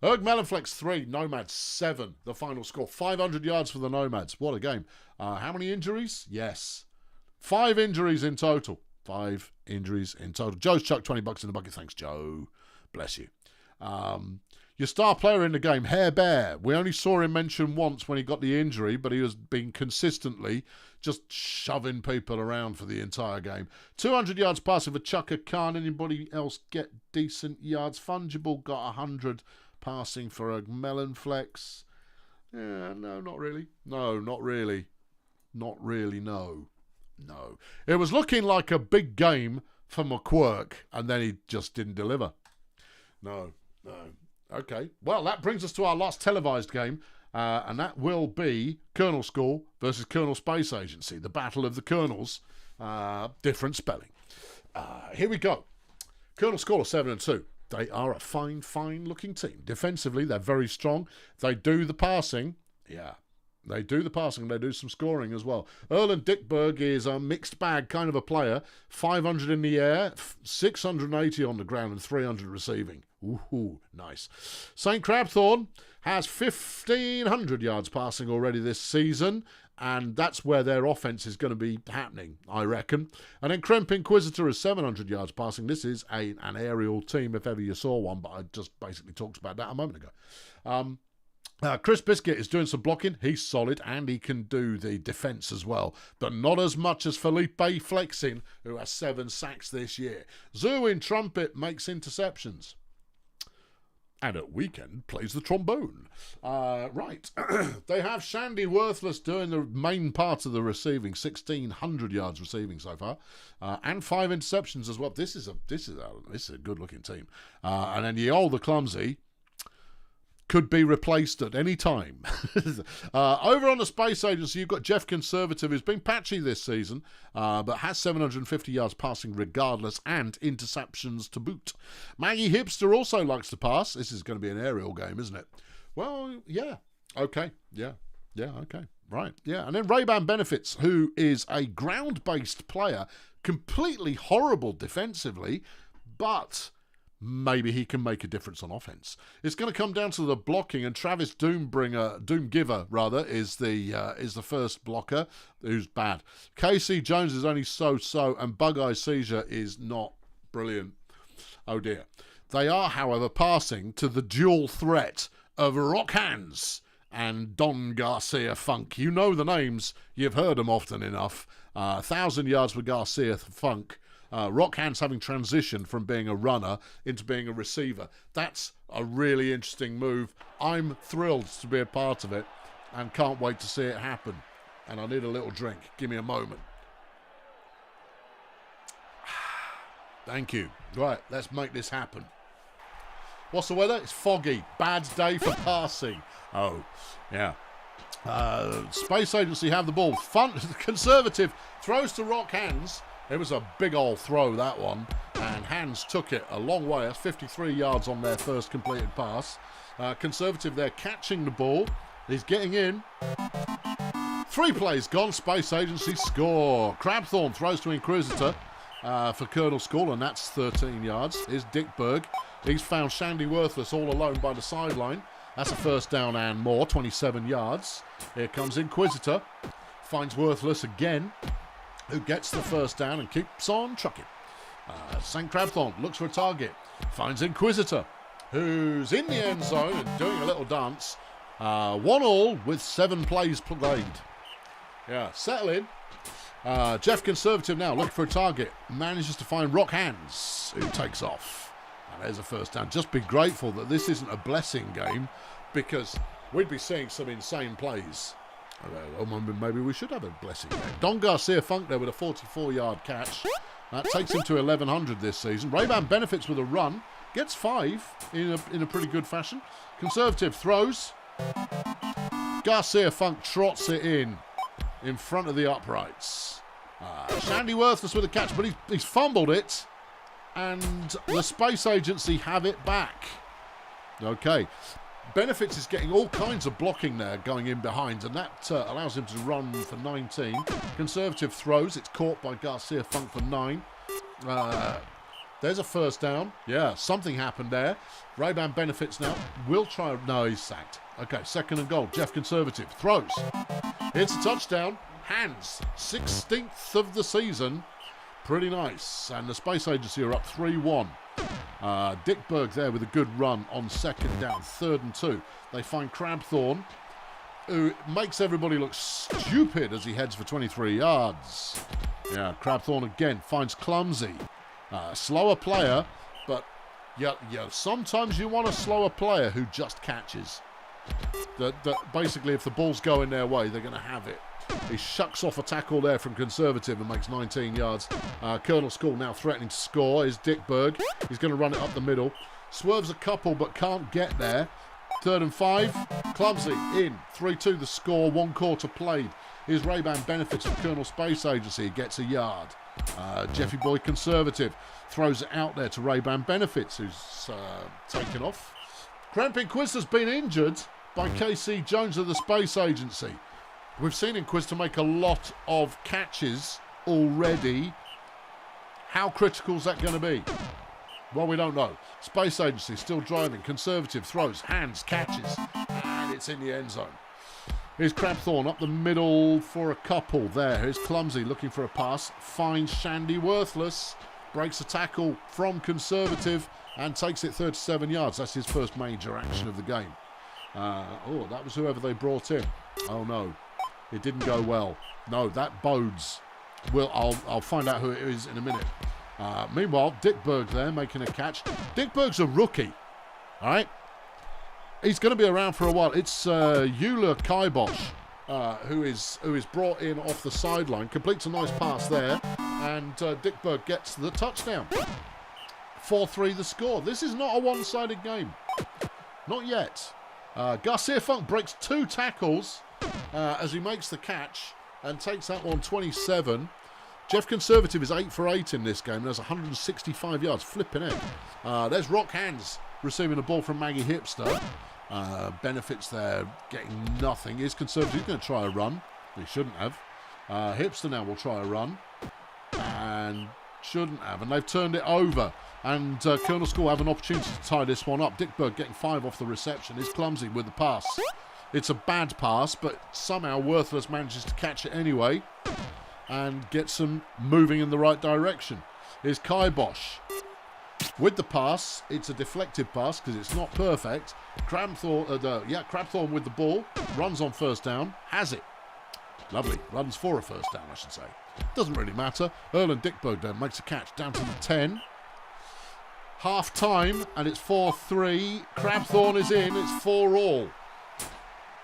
Melonflex 3, Nomads 7, the final score. 500 yards for the Nomads. What a game. How many injuries? Yes. 5 injuries in total. 5 injuries in total. Joe's chucked $20 in the bucket. Thanks, Joe. Bless you. Your star player in the game, Hair Bear. We only saw him mentioned once when he got the injury, but he has been consistently just shoving people around for the entire game. 200 yards passing for Chaka Khan. Anybody else get decent yards? Fungible got 100 passing for a Melonflex. Yeah, no, not really. No, not really. Not really, no. No. It was looking like a big game for McQuirk, and then he just didn't deliver. No. Okay. Well, that brings us to our last televised game, and that will be Colonel School versus Colonel Space Agency. The Battle of the Colonels. Different spelling. Here we go. Colonel School are 7-2. They are a fine, fine-looking team. Defensively, they're very strong. They do the passing. Yeah. They do the passing. They do some scoring as well. Erlen Dickberg is a mixed bag kind of a player. 500 in the air, 680 on the ground, and 300 receiving. Ooh, nice. St. Crabthorne has 1,500 yards passing already this season, and that's where their offense is going to be happening, I reckon. And then Kremp Inquisitor is 700 yards passing. This is an aerial team, if ever you saw one, but I just basically talked about that a moment ago. Chris Biscuit is doing some blocking. He's solid and he can do the defence as well, but not as much as Felipe Flexin, who has 7 sacks this year. Zoo in trumpet makes interceptions. And at weekend plays the trombone. Right. They have Shandy Worthless doing the main part of the receiving. 1,600 yards receiving so far. And 5 interceptions as well. This is a good looking team. And then Yeol the Clumsy could be replaced at any time. Over on the Space Agency, you've got Jeff Conservative, who's been patchy this season, but has 750 yards passing regardless, and interceptions to boot. Maggie Hipster also likes to pass. This is going to be an aerial game, isn't it? Well, yeah. Okay. Yeah, okay. Right, yeah. And then Ray-Ban Benefits, who is a ground-based player, completely horrible defensively, but maybe he can make a difference on offense. It's going to come down to the blocking, and Travis Doomgiver is the first blocker, who's bad. KC Jones is only so-so, and Bug-Eye Seizure is not brilliant. Oh dear. They are, however, passing to the dual threat of Rock Hands and Don Garcia Funk. You know the names. You've heard them often enough. 1,000 yards for Garcia Funk. Rock Hands having transitioned from being a runner into being a receiver. That's a really interesting move. I'm thrilled to be a part of it and can't wait to see it happen. And I need a little drink. Give me a moment. Thank you. Right, let's make this happen. What's the weather? It's foggy. Bad day for passing. Oh, yeah. Space Agency have the ball. Conservative throws to Rock Hands. It was a big old throw, that one, and Hands took it a long way. That's 53 yards on their first completed pass. Conservative there catching the ball. He's getting in. 3 plays gone. Space Agency score. Crabthorne throws to Inquisitor. for Colonel School, and that's 13 yards. Here's Dick Berg. He's found Shandy Worthless all alone by the sideline. That's a first down and more, 27 yards. Here comes Inquisitor. Finds Worthless again, who gets the first down and keeps on trucking. St. Crabthorne looks for a target. Finds Inquisitor, who's in the end zone and doing a little dance. 1-1 with 7 plays played. Yeah, settle in. Jeff Conservative now looking for a target. Manages to find Rock Hands, who takes off. And there's a first down. Just be grateful that this isn't a blessing game, because we'd be seeing some insane plays. Maybe we should have a blessing game. Don Garcia Funk there with a 44-yard catch. That takes him to 1,100 this season. Ray-Ban benefits with a run. Gets 5 in a pretty good fashion. Conservative throws. Garcia Funk trots it in front of the uprights. Shandy Worthless with a catch, but he's fumbled it. And the Space Agency have it back. Okay. Benefits is getting all kinds of blocking there going in behind, and that allows him to run for 19. Conservative throws. It's caught by Garcia Funk for 9. There's a first down. Yeah, something happened there. Ray-Ban benefits now. Will try. No, he's sacked. Okay, second and goal. Jeff Conservative throws. It's a touchdown. Hands. 16th of the season. Pretty nice. And the Space Agency are up 3-1. Dick Berg there with a good run on second down. 3rd and 2. They find Crabthorne, who makes everybody look stupid as he heads for 23 yards. Yeah, Crabthorne again finds Clumsy. Slower player, but yeah, sometimes you want a slower player who just catches. That basically, if the ball's going their way, they're going to have it. He shucks off a tackle there from Conservative and makes 19 yards. Colonel School now threatening to score is Dick Berg. He's going to run it up the middle. Swerves a couple but can't get there. 3rd and 5. Clumsy in. 3-2 the score. 1 quarter played. Here's Ray-Ban benefits of Colonel Space Agency. He gets a yard. Jeffy Boy Conservative throws it out there to Ray-Ban benefits, who's taken off. Cramp Inquisitor's been injured by KC Jones of the Space Agency. We've seen Inquisitor make a lot of catches already. How critical is that going to be? Well, we don't know. Space Agency still driving. Conservative throws, hands, catches, and it's in the end zone. Here's Crabthorne up the middle for a couple there. Here's Clumsy looking for a pass. Finds Shandy Worthless. Breaks a tackle from Conservative and takes it 37 yards. That's his first major action of the game. That was whoever they brought in. Oh, no. It didn't go well. No, that bodes. I'll find out who it is in a minute. Meanwhile, Dick Berg there making a catch. Dick Berg's a rookie. All right? He's going to be around for a while. It's Euler Kibosh, who is brought in off the sideline. Completes a nice pass there. And Dick Berg gets the touchdown. 4-3 the score. This is not a one-sided game. Not yet. Garcia Funk breaks 2 tackles as he makes the catch and takes that one 27. Jeff Conservative is 8 for 8 in this game. There's 165 yards. Flipping it. There's Rock Hands receiving the ball from Maggie Hipster. Benefits there, getting nothing. Is Conservative going to try a run? He shouldn't have. Hipster now will try a run. And shouldn't have. And they've turned it over. And Colonel School have an opportunity to tie this one up. Dick Berg getting 5 off the reception. Is Clumsy with the pass. It's a bad pass, but somehow Worthless manages to catch it anyway and gets them moving in the right direction. Here's Kibosh with the pass. It's a deflected pass because it's not perfect. Crabthorne with the ball. Runs on first down. Has it. Lovely. Runs for a first down, I should say. Doesn't really matter. Erlen Dickberg then makes a catch down to the 10. Half time, and it's 4-3. Crabthorne is in. It's 4-all.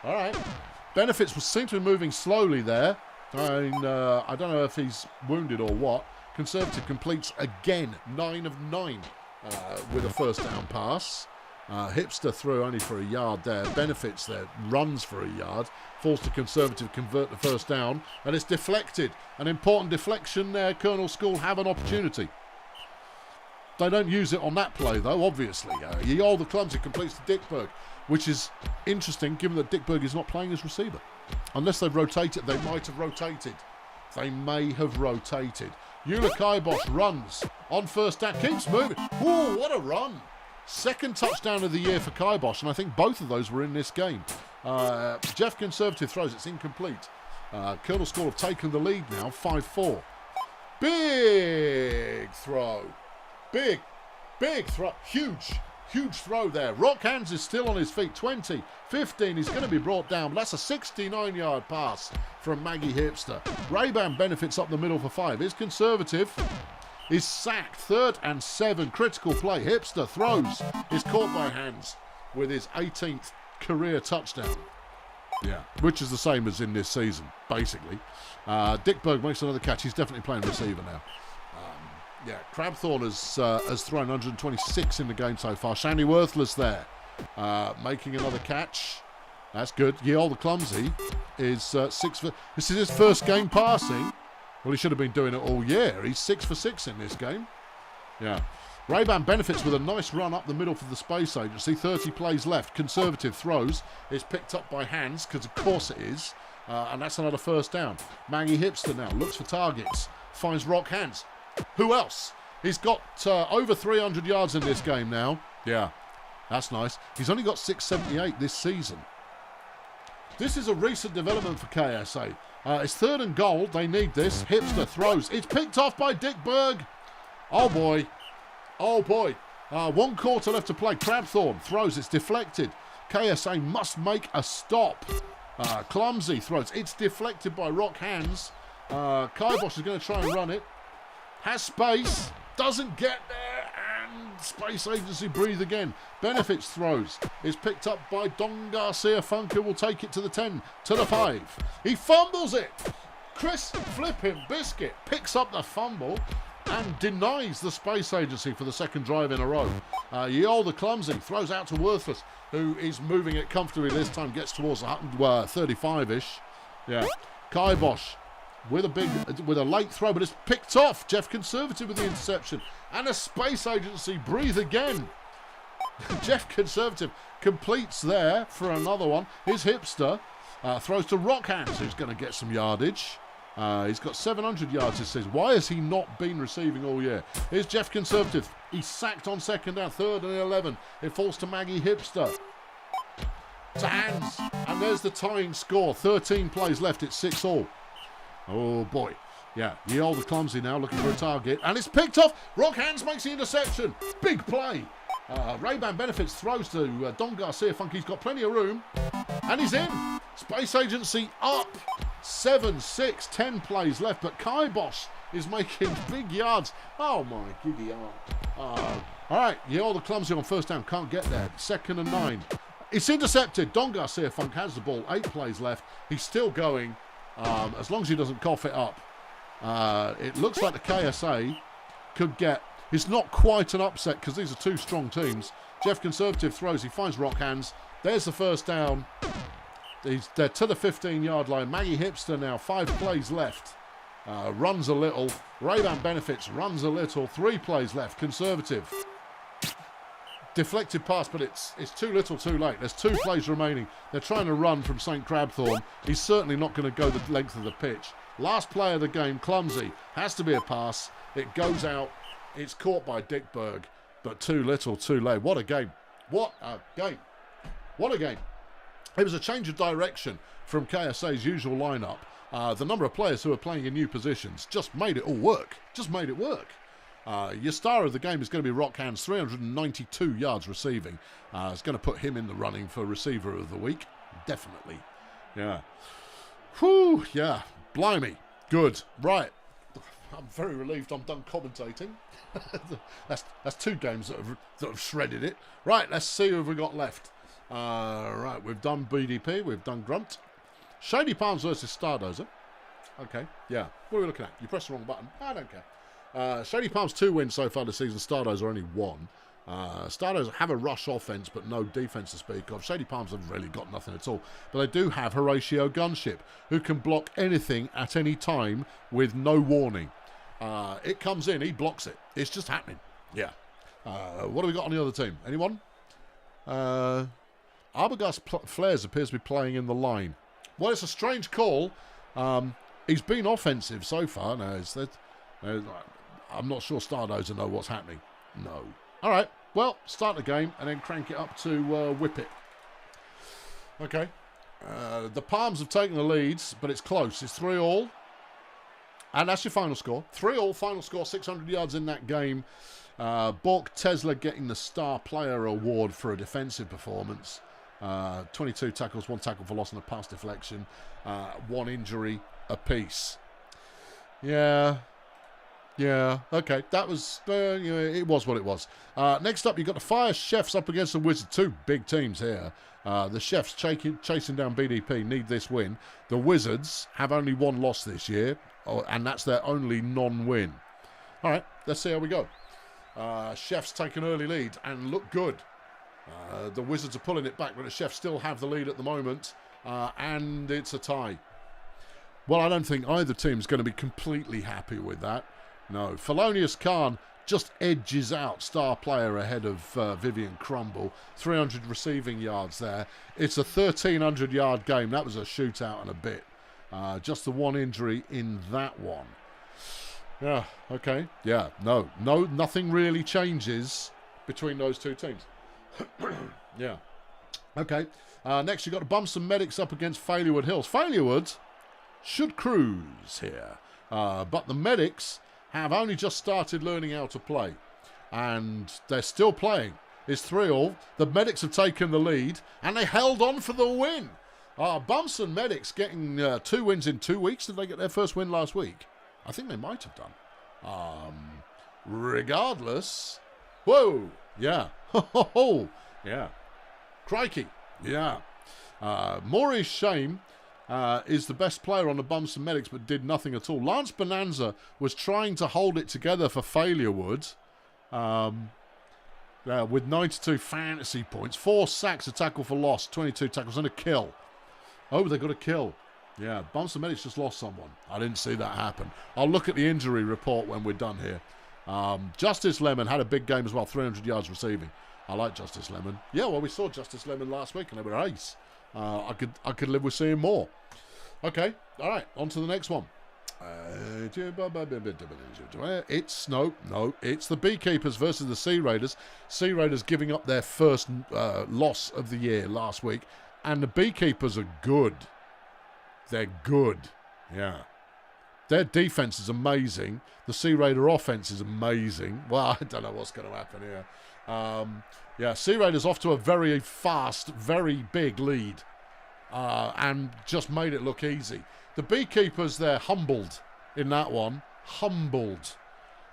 All right. Benefits seem to be moving slowly there. I don't know if he's wounded or what. Conservative completes again 9 of 9 with a first down pass. Hipster threw only for a yard there. Benefits there, runs for a yard. Falls to Conservative, convert the first down, and it's deflected. An important deflection there. Colonel School have an opportunity. They don't use it on that play, though, obviously. Yol the Clumsy completes to Dickberg, which is interesting, given that Dickberg is not playing as receiver. Unless they've rotated, they might have rotated. They may have rotated. Eula Kibosh runs on first down, keeps moving. Ooh, what a run. Second touchdown of the year for Kibosh, and I think both of those were in this game. Jeff Conservative throws, it's incomplete. Colonel Score have taken the lead now, 5-4. Big throw. Big throw. Huge throw there. Rock Hands is still on his feet. 20, 15. He's going to be brought down. But that's a 69-yard pass from Maggie Hipster. Ray-Ban benefits up the middle for 5. His Conservative is sacked. 3rd and 7. Critical play. Hipster throws. Is caught by Hands with his 18th career touchdown. Yeah, which is the same as in this season, basically. Dick Berg makes another catch. He's definitely playing receiver now. Yeah, Crabthorne has thrown 126 in the game so far. Shandy Worthless there, making another catch. That's good. Yeol the Clumsy is 6 for... This is his first game passing. Well, he should have been doing it all year. He's 6 for 6 in this game. Yeah. Ray-Ban benefits with a nice run up the middle for the Space Agency. 30 plays left. Conservative throws. It's picked up by Hands, because of course it is. And that's another first down. Maggie Hipster now looks for targets. Finds Rock Hands. Who else? He's got over 300 yards in this game now. Yeah, that's nice. He's only got 678 this season. This is a recent development for KSA. It's 3rd and goal. They need this. Hipster throws. It's picked off by Dick Berg. Oh, boy. Oh, boy. 1 quarter left to play. Crabthorne throws. It's deflected. KSA must make a stop. Clumsy throws. It's deflected by Rock Hands. Kibosh is going to try and run it. Has space, doesn't get there, and Space Agency breathe again. Benefits throws. Is picked up by Don Garcia Funker, will take it to the 10, to the 5. He fumbles it. Chris Flippin' Biscuit picks up the fumble and denies the Space Agency for the second drive in a row. Yeol the Clumsy throws out to Worthless, who is moving it comfortably this time, gets towards 35-ish. Yeah, Kibosh with a late throw, but it's picked off. Jeff Conservative with the interception. And a Space Agency breathe again. Jeff Conservative completes there for another one. His Hipster throws to Rock Hands, who's going to get some yardage. He's got 700 yards this season. Why has he not been receiving all year? Here's Jeff Conservative. He's sacked on second down, 3rd and 11. It falls to Maggie Hipster. To Hands. And there's the tying score. 13 plays left. It's 6-all. Oh, boy. Yeah, Yeol the Clumsy now looking for a target. And it's picked off. Rock Hands makes the interception. Big play. Ray-Ban benefits, throws to Don Garcia Funk. He's got plenty of room. And he's in. Space Agency up. 7, 6, 10 plays left. But Kibosh is making big yards. Oh, my giddy arm. All right, Yeol the Clumsy on first down. Can't get there. 2nd and 9. It's intercepted. Don Garcia Funk has the ball. 8 plays left. He's still going. As long as he doesn't cough it up. It looks like the KSA could get... It's not quite an upset because these are 2 strong teams. Jeff Conservative throws. He finds Rock Hands. There's the first down. They're to the 15-yard line. Maggie Hipster now. 5 plays left. Runs a little. Ray-Ban benefits. Runs a little. 3 plays left. Conservative. Deflected pass, but it's too little too late. There's 2 plays remaining. They're trying to run from St. Crabthorne. He's certainly not going to go the length of the pitch. Last play of the game, Clumsy. Has to be a pass. It goes out. It's caught by Dick Berg, but too little too late. What a game. What a game. What a game. It was a change of direction from KSA's usual lineup. The number of players who are playing in new positions just made it all work. Just made it work. Your star of the game is going to be Rock Hands, 392 yards receiving. It's going to put him in the running for receiver of the week. Definitely. Yeah. Whew, yeah. Blimey. Good. Right. I'm very relieved I'm done commentating. that's 2 games that have shredded it. Right, let's see who we've got left. Right, we've done BDP, we've done Grunt. Shady Palms versus Stardozer. Okay, yeah. What are we looking at? You pressed the wrong button. I don't care. Shady Palms 2 wins so far this season. Stardozer only 1. Stardozer have a rush offense, but no defense to speak of. Shady Palms have really got nothing at all. But they do have Horatio Gunship, who can block anything at any time with no warning. It comes in, he blocks it. It's just happening. Yeah. What do we got on the other team? Anyone? Arbogast Flares appears to be playing in the line. Well, it's a strange call. He's been offensive so far. No, I'm not sure Stardozer know what's happening. No. All right. Well, start the game and then crank it up to whip it. Okay. The Palms have taken the leads, but it's close. It's 3-all. And that's your final score. 3-all, final score, 600 yards in that game. Bork Tesla getting the Star Player Award for a defensive performance. 22 tackles, 1 tackle for loss and a pass deflection. 1 injury apiece. Yeah, okay. That was, it was what it was. Next up, you've got the Fire Chefs up against the Wizards. 2 big teams here. The Chefs chasing down BDP need this win. The Wizards have only 1 loss this year, and that's their only non-win. All right, let's see how we go. Chefs take an early lead and look good. The Wizards are pulling it back, but the Chefs still have the lead at the moment, and it's a tie. Well, I don't think either team's going to be completely happy with that. No, Felonious Khan just edges out Star Player ahead of Vivian Crumble. 300 receiving yards there. It's a 1,300-yard game. That was a shootout and a bit. Just the 1 injury in that one. Yeah, okay. Yeah, no, nothing really changes between those 2 teams. Yeah. Okay. Next, you've got the Bumps and Medics up against Failurewood Hills. Failurewood should cruise here. But the Medics have only just started learning how to play. And they're still playing. It's 3-all. The Medics have taken the lead. And they held on for the win. Bumps and Medics getting 2 wins in 2 weeks. Did they get their first win last week? I think they might have done. Regardless. Whoa. Yeah. Yeah. Crikey. Yeah. Maurice Shame is the best player on the Bumps and Medics, but did nothing at all. Lance Bonanza was trying to hold it together for Failurewood with 92 fantasy points. 4 sacks, a tackle for loss, 22 tackles, and a kill. Oh, they got a kill. Yeah, Bumps and Medics just lost someone. I didn't see that happen. I'll look at the injury report when we're done here. Justice Lemon had a big game as well, 300 yards receiving. I like Justice Lemon. Yeah, well, we saw Justice Lemon last week and they were ace. I could live with seeing more. Okay, all right, on to the next one. It's it's the Beekeepers versus the Sea Raiders. Sea Raiders giving up their first loss of the year last week, and the Beekeepers are good. They're good, yeah. Their defense is amazing. The Sea Raider offense is amazing. Well, I don't know what's going to happen here. Yeah, Sea Raiders off to a very fast, very big lead, and just made it look easy. The Beekeepers, they're humbled in that one. Humbled.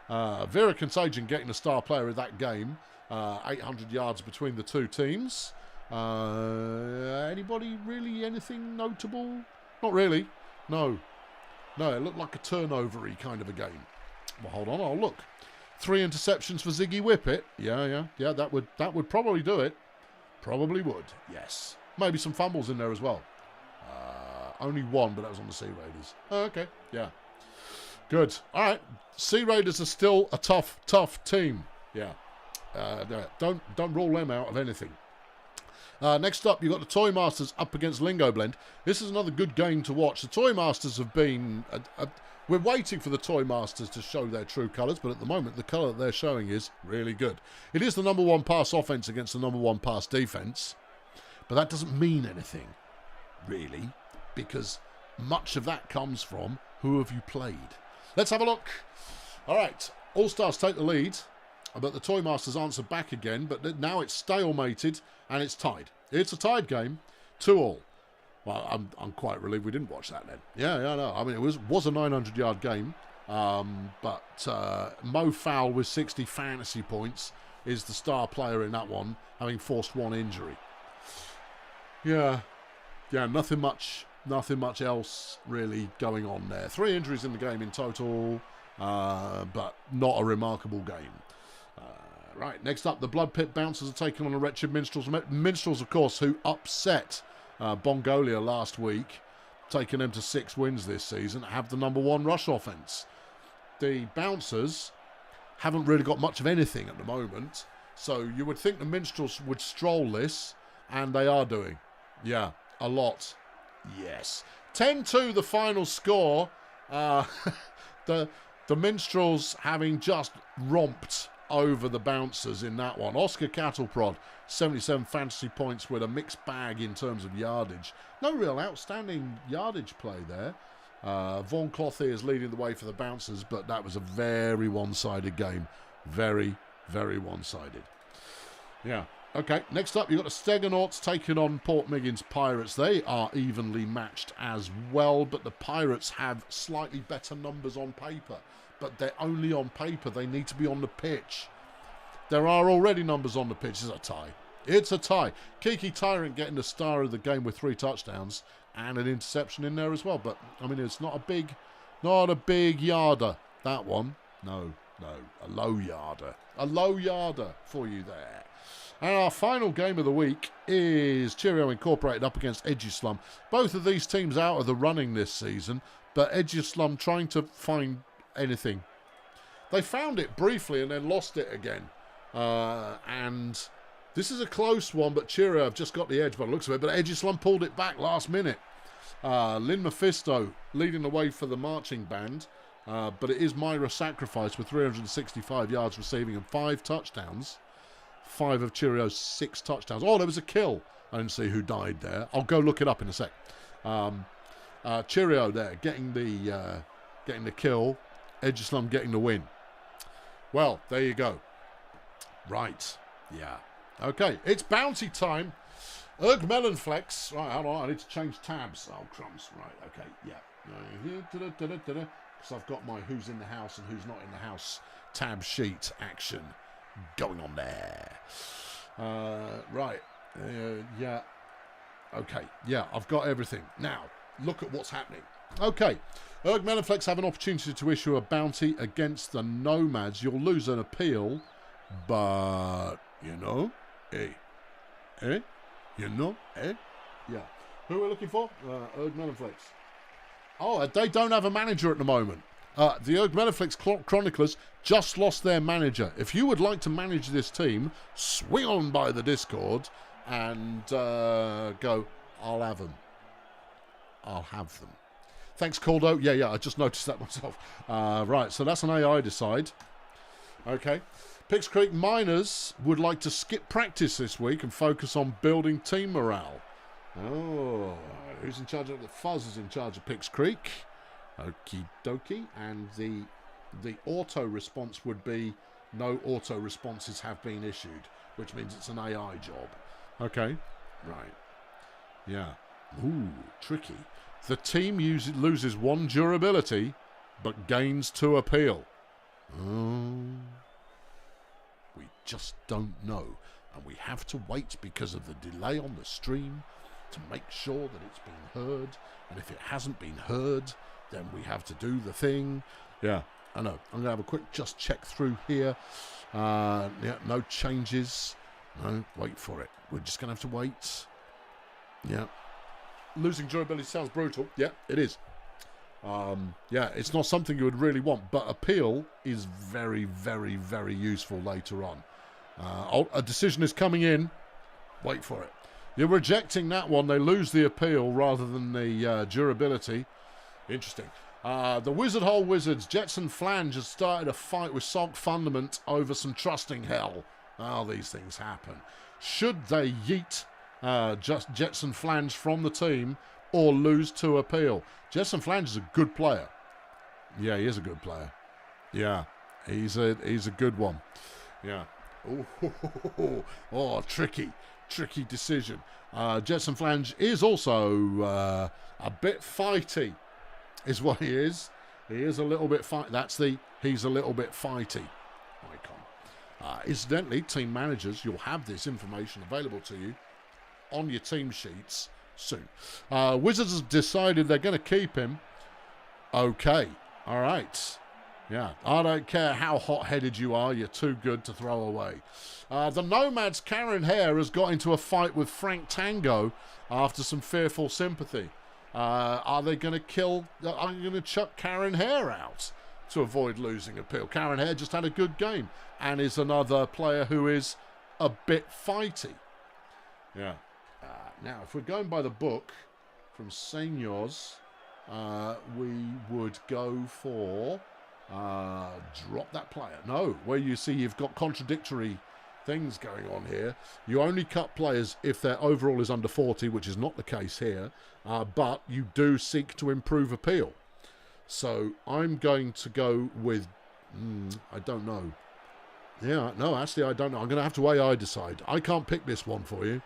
Vera Contagion getting a star player of that game. 800 yards between the 2 teams. Anybody really anything notable? Not really. No, it looked like a turnover-y kind of a game. Well, hold on, I'll look. 3 interceptions for Ziggy Whippet. Yeah, that would probably do it. Probably would, yes. Maybe some fumbles in there as well. Only 1, but that was on the Sea Raiders. Oh, okay, yeah. Good. All right, Sea Raiders are still a tough team. Yeah. Don't rule them out of anything. Next up, you've got the Toy Masters up against Lingo Blend. This is another good game to watch. The Toy Masters have been... we're waiting for the Toy Masters to show their true colours, but at the moment, the colour that they're showing is really good. It is the number 1 pass offence against the number 1 pass defence, but that doesn't mean anything, really, because much of that comes from who have you played. Let's have a look. All right, All-Stars take the lead. But the Toy Masters answer back again, but now it's stalemated and it's tied. It's a tied game, 2-all. Well, I'm quite relieved we didn't watch that then. Yeah, no. I mean, it was a 900-yard game, but Mo Fowl with 60 fantasy points is the star player in that one, having forced 1 injury. Yeah, nothing much else really going on there. 3 injuries in the game in total, but not a remarkable game. Right, next up, the Blood Pit Bouncers are taking on the Wretched Minstrels. Minstrels, of course, who upset Bongolia last week, taking them to 6 wins this season, have the number 1 rush offence. The Bouncers haven't really got much of anything at the moment, so you would think the Minstrels would stroll this, and they are doing. Yeah, a lot. Yes. 10-2 the final score. The The Minstrels having just romped over the bouncers in that one. Oscar Cattleprod, 77 fantasy points with a mixed bag in terms of yardage. No real outstanding yardage play there. Vaughan Clothier is leading the way for the bouncers, but that was a very one-sided game. Very, very one-sided. Yeah. Okay, next up, you've got the Stegonauts taking on Port Miggins Pirates. They are evenly matched as well, but the Pirates have slightly better numbers on paper. But they're only on paper. They need to be on the pitch. There are already numbers on the pitch. It's a tie. It's a tie. Kiki Tyrant getting the star of the game with 3 touchdowns and an interception in there as well. But, I mean, it's not a big yarder, that one. No, a low yarder. A low yarder for you there. And our final game of the week is Cheerio Incorporated up against Edgyslum. Both of these teams out of the running this season, but Edgyslum trying to find anything. They found it briefly and then lost it again. And this is a close one, but Cheerio have just got the edge by the looks of it. But Edgyslum pulled it back last minute. Lynn Mephisto leading the way for the marching band. But it is Myra Sacrifice with 365 yards receiving and 5 touchdowns. 5 of Cheerio's 6 touchdowns. Oh, there was a kill. I didn't see who died there. I'll go look it up in a sec. Cheerio there getting the kill. Edgyslum getting the win. Well, there you go. Right. Yeah. Okay. It's bounty time. Erg Melonflex. Right, hold on. I need to change tabs. Oh, crumbs. Right. Okay. Yeah. Because I've got my who's in the house and who's not in the house tab sheet action going on there. Right. Yeah. Okay. Yeah, I've got everything. Now, look at what's happening. Okay. Erg Melonflex have an opportunity to issue a bounty against the Nomads. You'll lose an appeal, but, you know, yeah. Who are we looking for? Erg Melonflex. Oh, they don't have a manager at the moment. The Erg Melonflex Chroniclers just lost their manager. If you would like to manage this team, swing on by the Discord and go, I'll have them. I'll have them. Thanks, Caldo. Yeah, I just noticed that myself. Right, so that's an AI decide. Okay. Pix Creek Miners would like to skip practice this week and focus on building team morale. Oh, who's in charge of the Fuzz is in charge of Pix Creek. Okie dokie. And the auto response would be no auto responses have been issued, which means it's an AI job. Okay. Right. Yeah. Ooh, tricky. The team loses 1 durability, but gains 2 appeal. We just don't know. And we have to wait because of the delay on the stream to make sure that it's been heard. And if it hasn't been heard, then we have to do the thing. Yeah, I know. I'm going to have a quick just check through here. Yeah, no changes. No, wait for it. We're just going to have to wait. Yeah. Losing durability sounds brutal. Yeah, it is. Yeah, it's not something you would really want, but appeal is very, very, very useful later on. A decision is coming in. Wait for it. You're rejecting that one. They lose the appeal rather than the durability. Interesting. The Wizard Hole Wizards, Jetson Flange, has started a fight with Sog Fundament over some trusting hell. Oh, these things happen. Should they yeet just Jetson Flange from the team or lose to appeal? Jetson Flange is a good player. Yeah, he is a good player. Yeah, he's a good one. Yeah. Oh, tricky decision. Jetson Flange is also a bit fighty, is what he is. He is a little bit he's a little bit fighty icon. Incidentally, team managers, you'll have this information available to you on your team sheets soon. Wizards have decided they're going to keep him. Okay. All right. Yeah. I don't care how hot-headed you are. You're too good to throw away. The Nomads' Karen Hare has got into a fight with Frank Tango after some fearful sympathy. Are they going to are they going to chuck Karen Hare out to avoid losing appeal? Karen Hare just had a good game and is another player who is a bit fighty. Yeah. Now, if we're going by the book from Seniors, we would go for Drop that player. No, where you see you've got contradictory things going on here. You only cut players if their overall is under 40, which is not the case here, but you do seek to improve appeal. So I'm going to go with, I don't know. Yeah, no, actually I don't know. I'm going to have to AI decide. I can't pick this one for you.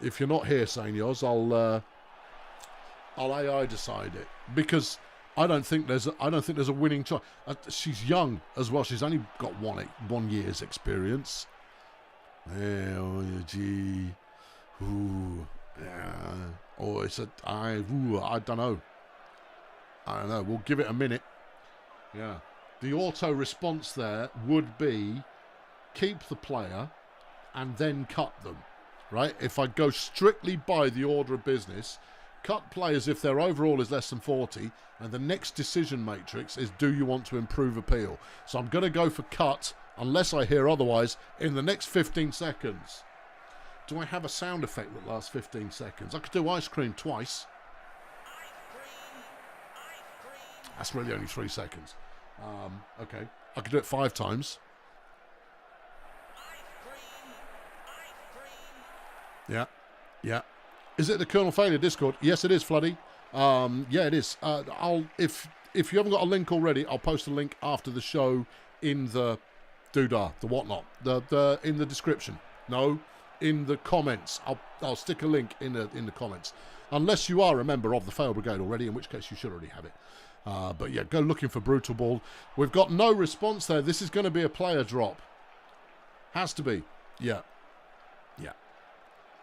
If you're not here, Seniors, I'll AI decide it, because I don't think there's a winning choice. She's young as well. She's only got 1 year's experience. Oh, gee. Ooh. Yeah. Oh, I don't know. I don't know. We'll give it a minute. Yeah. The auto response there would be keep the player and then cut them. Right? If I go strictly by the order of business, cut players if their overall is less than 40, and the next decision matrix is do you want to improve appeal? So I'm going to go for cut, unless I hear otherwise, in the next 15 seconds. Do I have a sound effect that lasts 15 seconds? I could do ice cream twice. That's really only 3 seconds. Okay. I could do it 5 times. Yeah. Yeah. Is it the Colonel Failure Discord? Yes, it is, Floody. Yeah, it is. If you haven't got a link already, I'll post a link after the show in the doodah, the whatnot, in the description. No, in the comments. I'll stick a link in the comments, unless you are a member of the Fail Brigade already, in which case you should already have it. But yeah, go looking for Brutalball. We've got no response there. This is going to be a player drop. Has to be. Yeah. Yeah.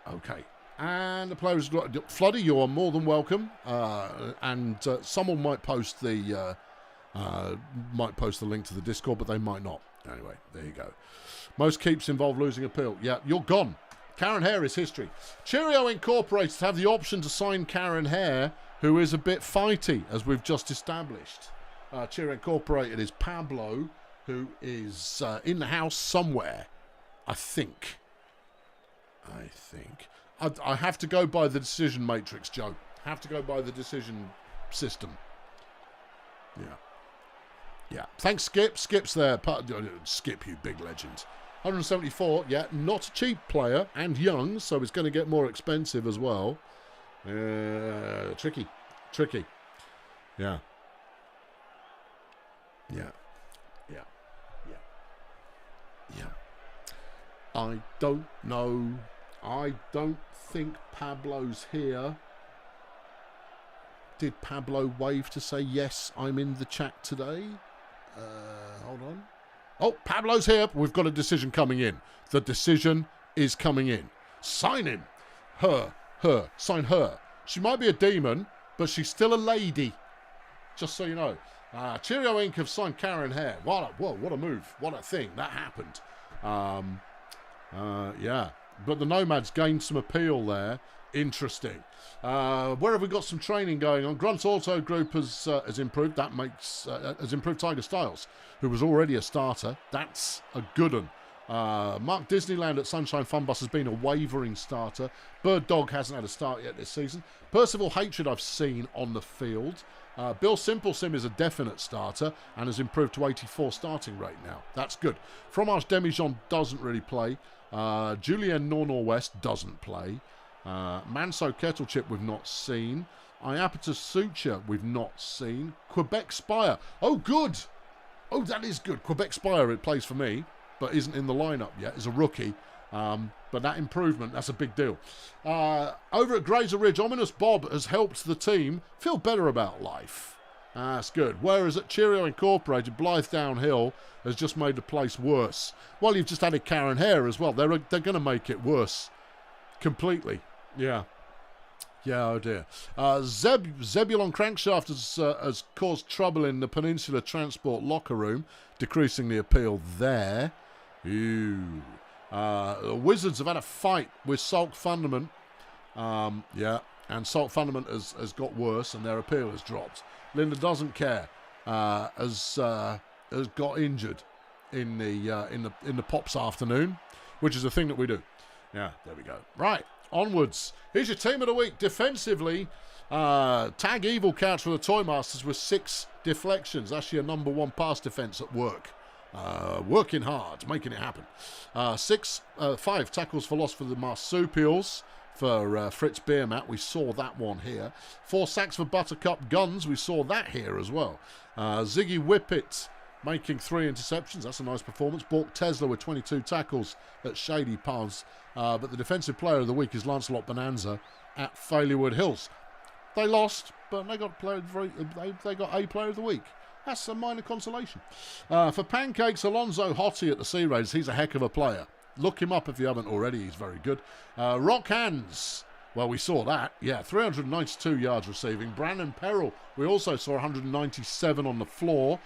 Okay. And the players, Floody, you are more than welcome. And someone might post the link to the Discord, but they might not. Anyway, there you go. Most keeps involve losing appeal. Yeah, you're gone. Karen Hare is history. Cheerio Incorporated have the option to sign Karen Hare, who is a bit fighty, as we've just established. Cheerio Incorporated is Pablo, who is in the house somewhere, I think. I have to go by the decision matrix, Joe. Have to go by the decision system. Yeah. Yeah. Thanks, Skip. Skip's there. Skip, you big legend. 174. Yeah, not a cheap player and young, so it's going to get more expensive as well. Tricky. Yeah. Yeah. Yeah. Yeah. Yeah. I don't know. I don't think Pablo's here. Did Pablo wave to say, yes, I'm in the chat today? Hold on. Oh, Pablo's here. We've got a decision coming in. The decision is coming in. Sign him. Her. Sign her. She might be a demon, but she's still a lady. Just so you know. Cheerio Inc. have signed Karen Hare. What a move. What a thing. That happened. Yeah. But the Nomads gained some appeal there. Interesting. Where have we got some training going on? Grunt's Auto Group has improved. That has improved Tiger Styles, who was already a starter. That's a good one. Mark Disneyland at Sunshine Funbus has been a wavering starter. Bird Dog hasn't had a start yet this season. Percival Hatred I've seen on the field. Bill Simple Sim is a definite starter and has improved to 84 starting rate now. That's good. Fromage Demijohn doesn't really play. Julien Nornor West doesn't play. Manso Kettle Chip we've not seen. Iapetus Suture we've not seen. Quebec Spire. Oh, good. Oh, that is good. Quebec Spire, it plays for me, but isn't in the lineup yet. Is a rookie. But that improvement, that's a big deal. Over at Graser Ridge, Ominous Bob has helped the team feel better about life. That's good. Whereas at Cheerio Incorporated, Blythe Downhill has just made the place worse. Well, you've just added Karen Hare as well. They're going to make it worse. Completely. Yeah. Yeah, oh dear. Zebulon Crankshaft has caused trouble in the Peninsula Transport locker room, decreasing the appeal there. Ooh. The Wizards have had a fight with Sulk Fundament. Yeah, and Sulk Fundament has got worse and their appeal has dropped. Linda doesn't care. Has got injured in the Pops afternoon, which is a thing that we do. Yeah, there we go. Right, Onwards. Here's your team of the week. Defensively, Tag Evil counts for the Toy Masters with 6 deflections. That's your number 1 pass defense at work. Working hard, making it happen. 5 tackles for loss for the Marsupials. For Fritz Beermat, we saw that one here. 4 sacks for Buttercup Guns, we saw that here as well. Ziggy Whippet making 3 interceptions, that's a nice performance. Bork Tesla with 22 tackles at Shady Palms. But the defensive player of the week is Lancelot Bonanza at Failure Hills. They lost, but they got they got a player of the week. That's a minor consolation. For Pancakes, Alonzo Hottie at the Sea Raiders, he's a heck of a player. Look him up if you haven't already. He's very good. Rock Hands. Well, we saw that. Yeah, 392 yards receiving. Brandon Perrell, we also saw 197 on the floor.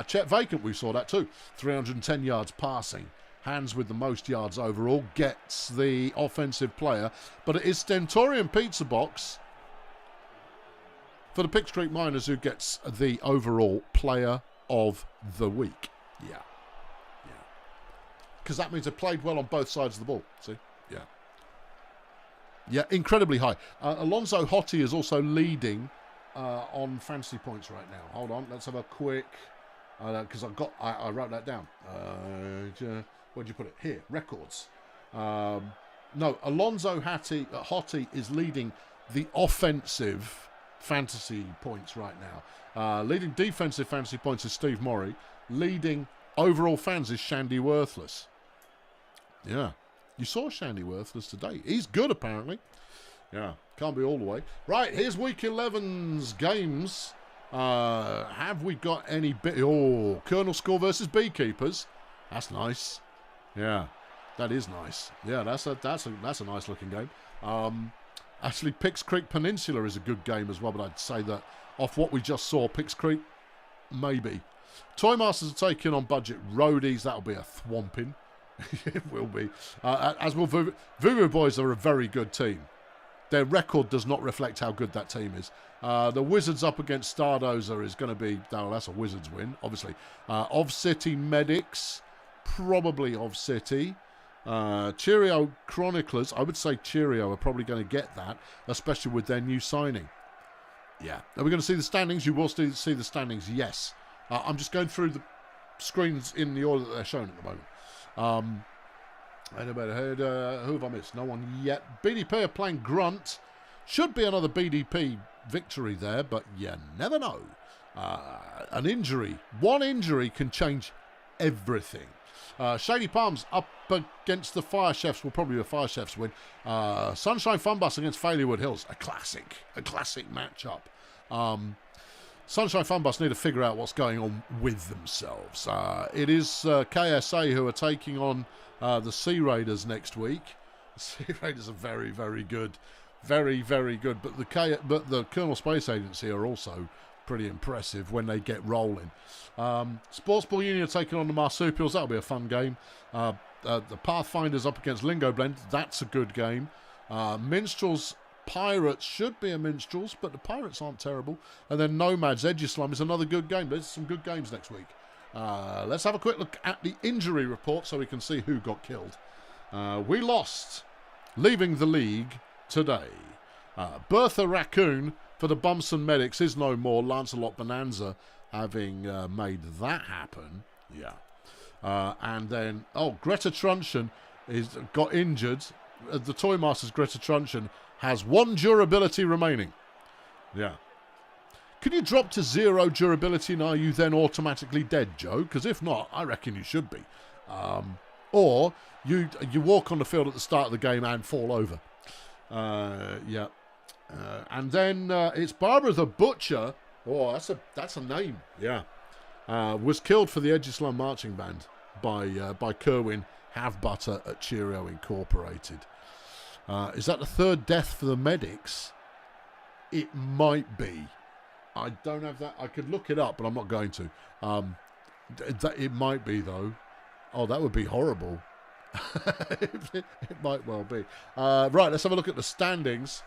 Chet Vacant, we saw that too. 310 yards passing. Hands with the most yards overall gets the offensive player. But it is Stentorian Pizza Box for the Picks Creek Miners who gets the overall player of the week. Yeah. Because that means they played well on both sides of the ball. See? Yeah. Yeah, incredibly high. Alonzo Hottie is also leading on fantasy points right now. Hold on, let's have a quick... Because I wrote that down. Where'd you put it? Here, records. No, Alonzo Hottie is leading the offensive fantasy points right now. Leading defensive fantasy points is Steve Morey. Leading overall fans is Shandy Worthless. Yeah. You saw Shandy Worthless today. He's good, apparently. Yeah. Can't be all the way. Right, here's Week 11's games. Have we got any... Colonel Score versus Beekeepers. That's nice. Yeah. That is nice. Yeah, that's a nice looking game. Actually, Picks Creek Peninsula is a good game as well, but I'd say that off what we just saw, Picks Creek, maybe. Toy Masters are taking on Budget Roadies. That'll be a thwomping. It will be. As will Voodoo Boys are a very good team. Their record does not reflect how good that team is. The Wizards up against Stardozer is going to be... Oh, that's a Wizards win, obviously. Of City Medics, probably Of City. Cheerio Chroniclers, I would say Cheerio are probably going to get that, especially with their new signing. Yeah. Are we going to see the standings? You will see the standings, yes. I'm just going through the screens in the order that they're shown at the moment. Anybody heard? Who have I missed? No one yet. BDP are playing Grunt. Should be another BDP victory there, but you never know. An injury. One injury can change everything. Shady Palms up against the Fire Chefs will probably be a Fire Chefs win. Sunshine Funbus against Failure Hills. A classic matchup. Sunshine Funbus need to figure out what's going on with themselves. It is KSA who are taking on the Sea Raiders next week. The Sea Raiders are very, very good. Very, very good. But the Colonel Space Agency are also pretty impressive when they get rolling. Sportsball Union taking on the Marsupials. That'll be a fun game. The Pathfinders up against Lingo Blend. That's a good game. Minstrels Pirates should be a Minstrels, but the Pirates aren't terrible. And then Nomads Egislam is another good game. There's some good games next week. Let's have a quick look at the injury report so we can see who got killed. We lost, leaving the league today. Bertha Raccoon for the Bumson Medics is no more. Lancelot Bonanza having made that happen. Yeah. And then, Greta Truncheon got injured. The Toy Masters Greta Truncheon has 1 durability remaining. Yeah. Can you drop to 0 durability and are you then automatically dead, Joe? Because if not, I reckon you should be. Or you walk on the field at the start of the game and fall over. Yeah. And then it's Barbara the Butcher. Oh, that's a name. Yeah. Was killed for the Egislam Marching Band by Kerwin Have-Butter at Cheerio Incorporated. Is that the 3rd death for the medics? It might be. I don't have that. I could look it up, but I'm not going to. It might be, though. Oh, that would be horrible. It might well be. Right, let's have a look at the standings.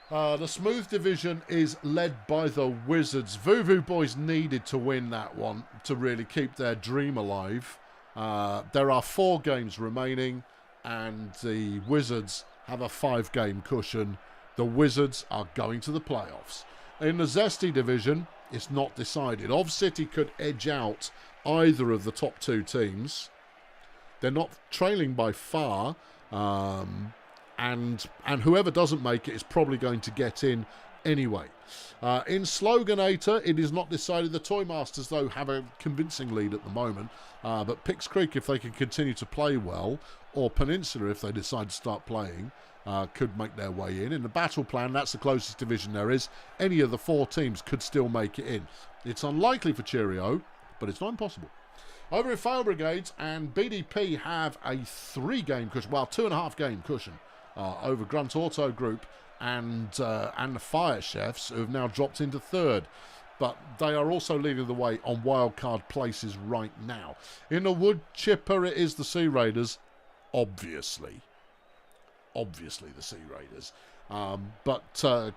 The Smooth Division is led by the Wizards. Voodoo Boys needed to win that one to really keep their dream alive. There are 4 games remaining, and the Wizards have a 5-game cushion. The Wizards are going to the playoffs. In the Zesty division, it's not decided. Ov City could edge out either of the top 2 teams. They're not trailing by far. And whoever doesn't make it is probably going to get in anyway. In Sloganator, it is not decided. The Toy Masters, though, have a convincing lead at the moment. But Pix Creek, if they can continue to play well, or Peninsula, if they decide to start playing, could make their way in. In the Battle Plan, that's the closest division there is. Any of the 4 teams could still make it in. It's unlikely for Cheerio, but it's not impossible. Over in Fail Brigades, and BDP have a 3-game cushion, well, 2.5-game cushion over Grunt Auto Group and the Fire Chefs, who have now dropped into 3rd. But they are also leading the way on wildcard places right now. In the Wood Chipper, it is the Sea Raiders, obviously. Obviously the Sea Raiders. But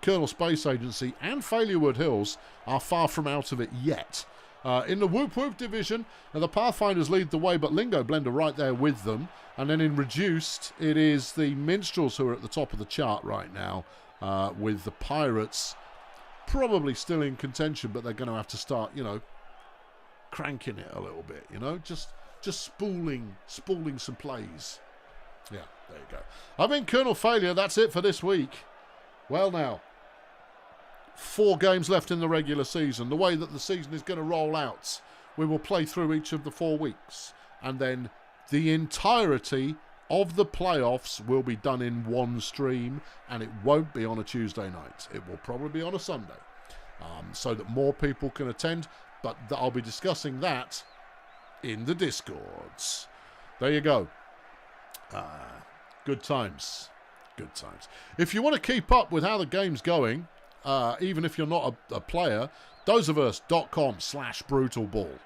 Colonel Space Agency and Failurewood Hills are far from out of it yet. In the Whoop Whoop division, the Pathfinders lead the way, but Lingo Blend are right there with them. And then in Reduced, it is the Minstrels who are at the top of the chart right now, with the Pirates probably still in contention, but they're going to have to start, cranking it a little bit, just spooling some plays. Yeah, there you go. I've been Colonel Failure. That's it for this week. Well, now, 4 games left in the regular season. The way that the season is going to roll out, we will play through each of the 4 weeks, and then the entirety of the playoffs will be done in one stream, and it won't be on a Tuesday night. It will probably be on a Sunday, so that more people can attend, but I'll be discussing that in the Discords. There you go. Good times. Good times. If you want to keep up with how the game's going, even if you're not a player, dozeofus.com/brutalball.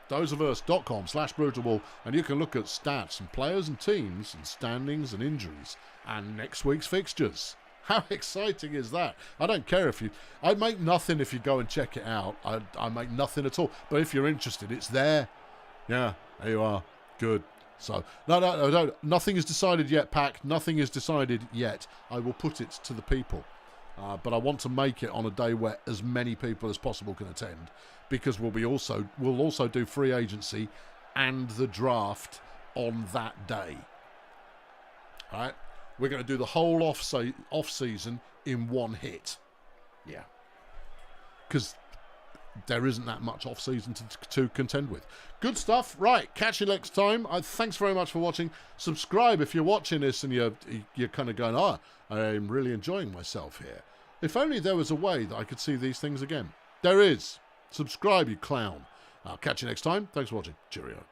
dozeofus.com/brutalball, and you can look at stats and players and teams and standings and injuries and next week's fixtures. How exciting is that? I don't care if I make nothing if you go and check it out. I make nothing at all. But if you're interested, it's there. Yeah, there you are. Good. So, no, nothing is decided yet, Pack. Nothing is decided yet. I will put it to the people. But I want to make it on a day where as many people as possible can attend, because we'll also do free agency and the draft on that day. All right, we're going to do the whole off season in one hit. Yeah, because there isn't that much off season to contend with. Good stuff. Right, catch you next time. Thanks very much for watching. Subscribe if you're watching this and you're kind of going, I'm really enjoying myself here. If only there was a way that I could see these things again. There is. Subscribe, you clown. I'll catch you next time. Thanks for watching. Cheerio.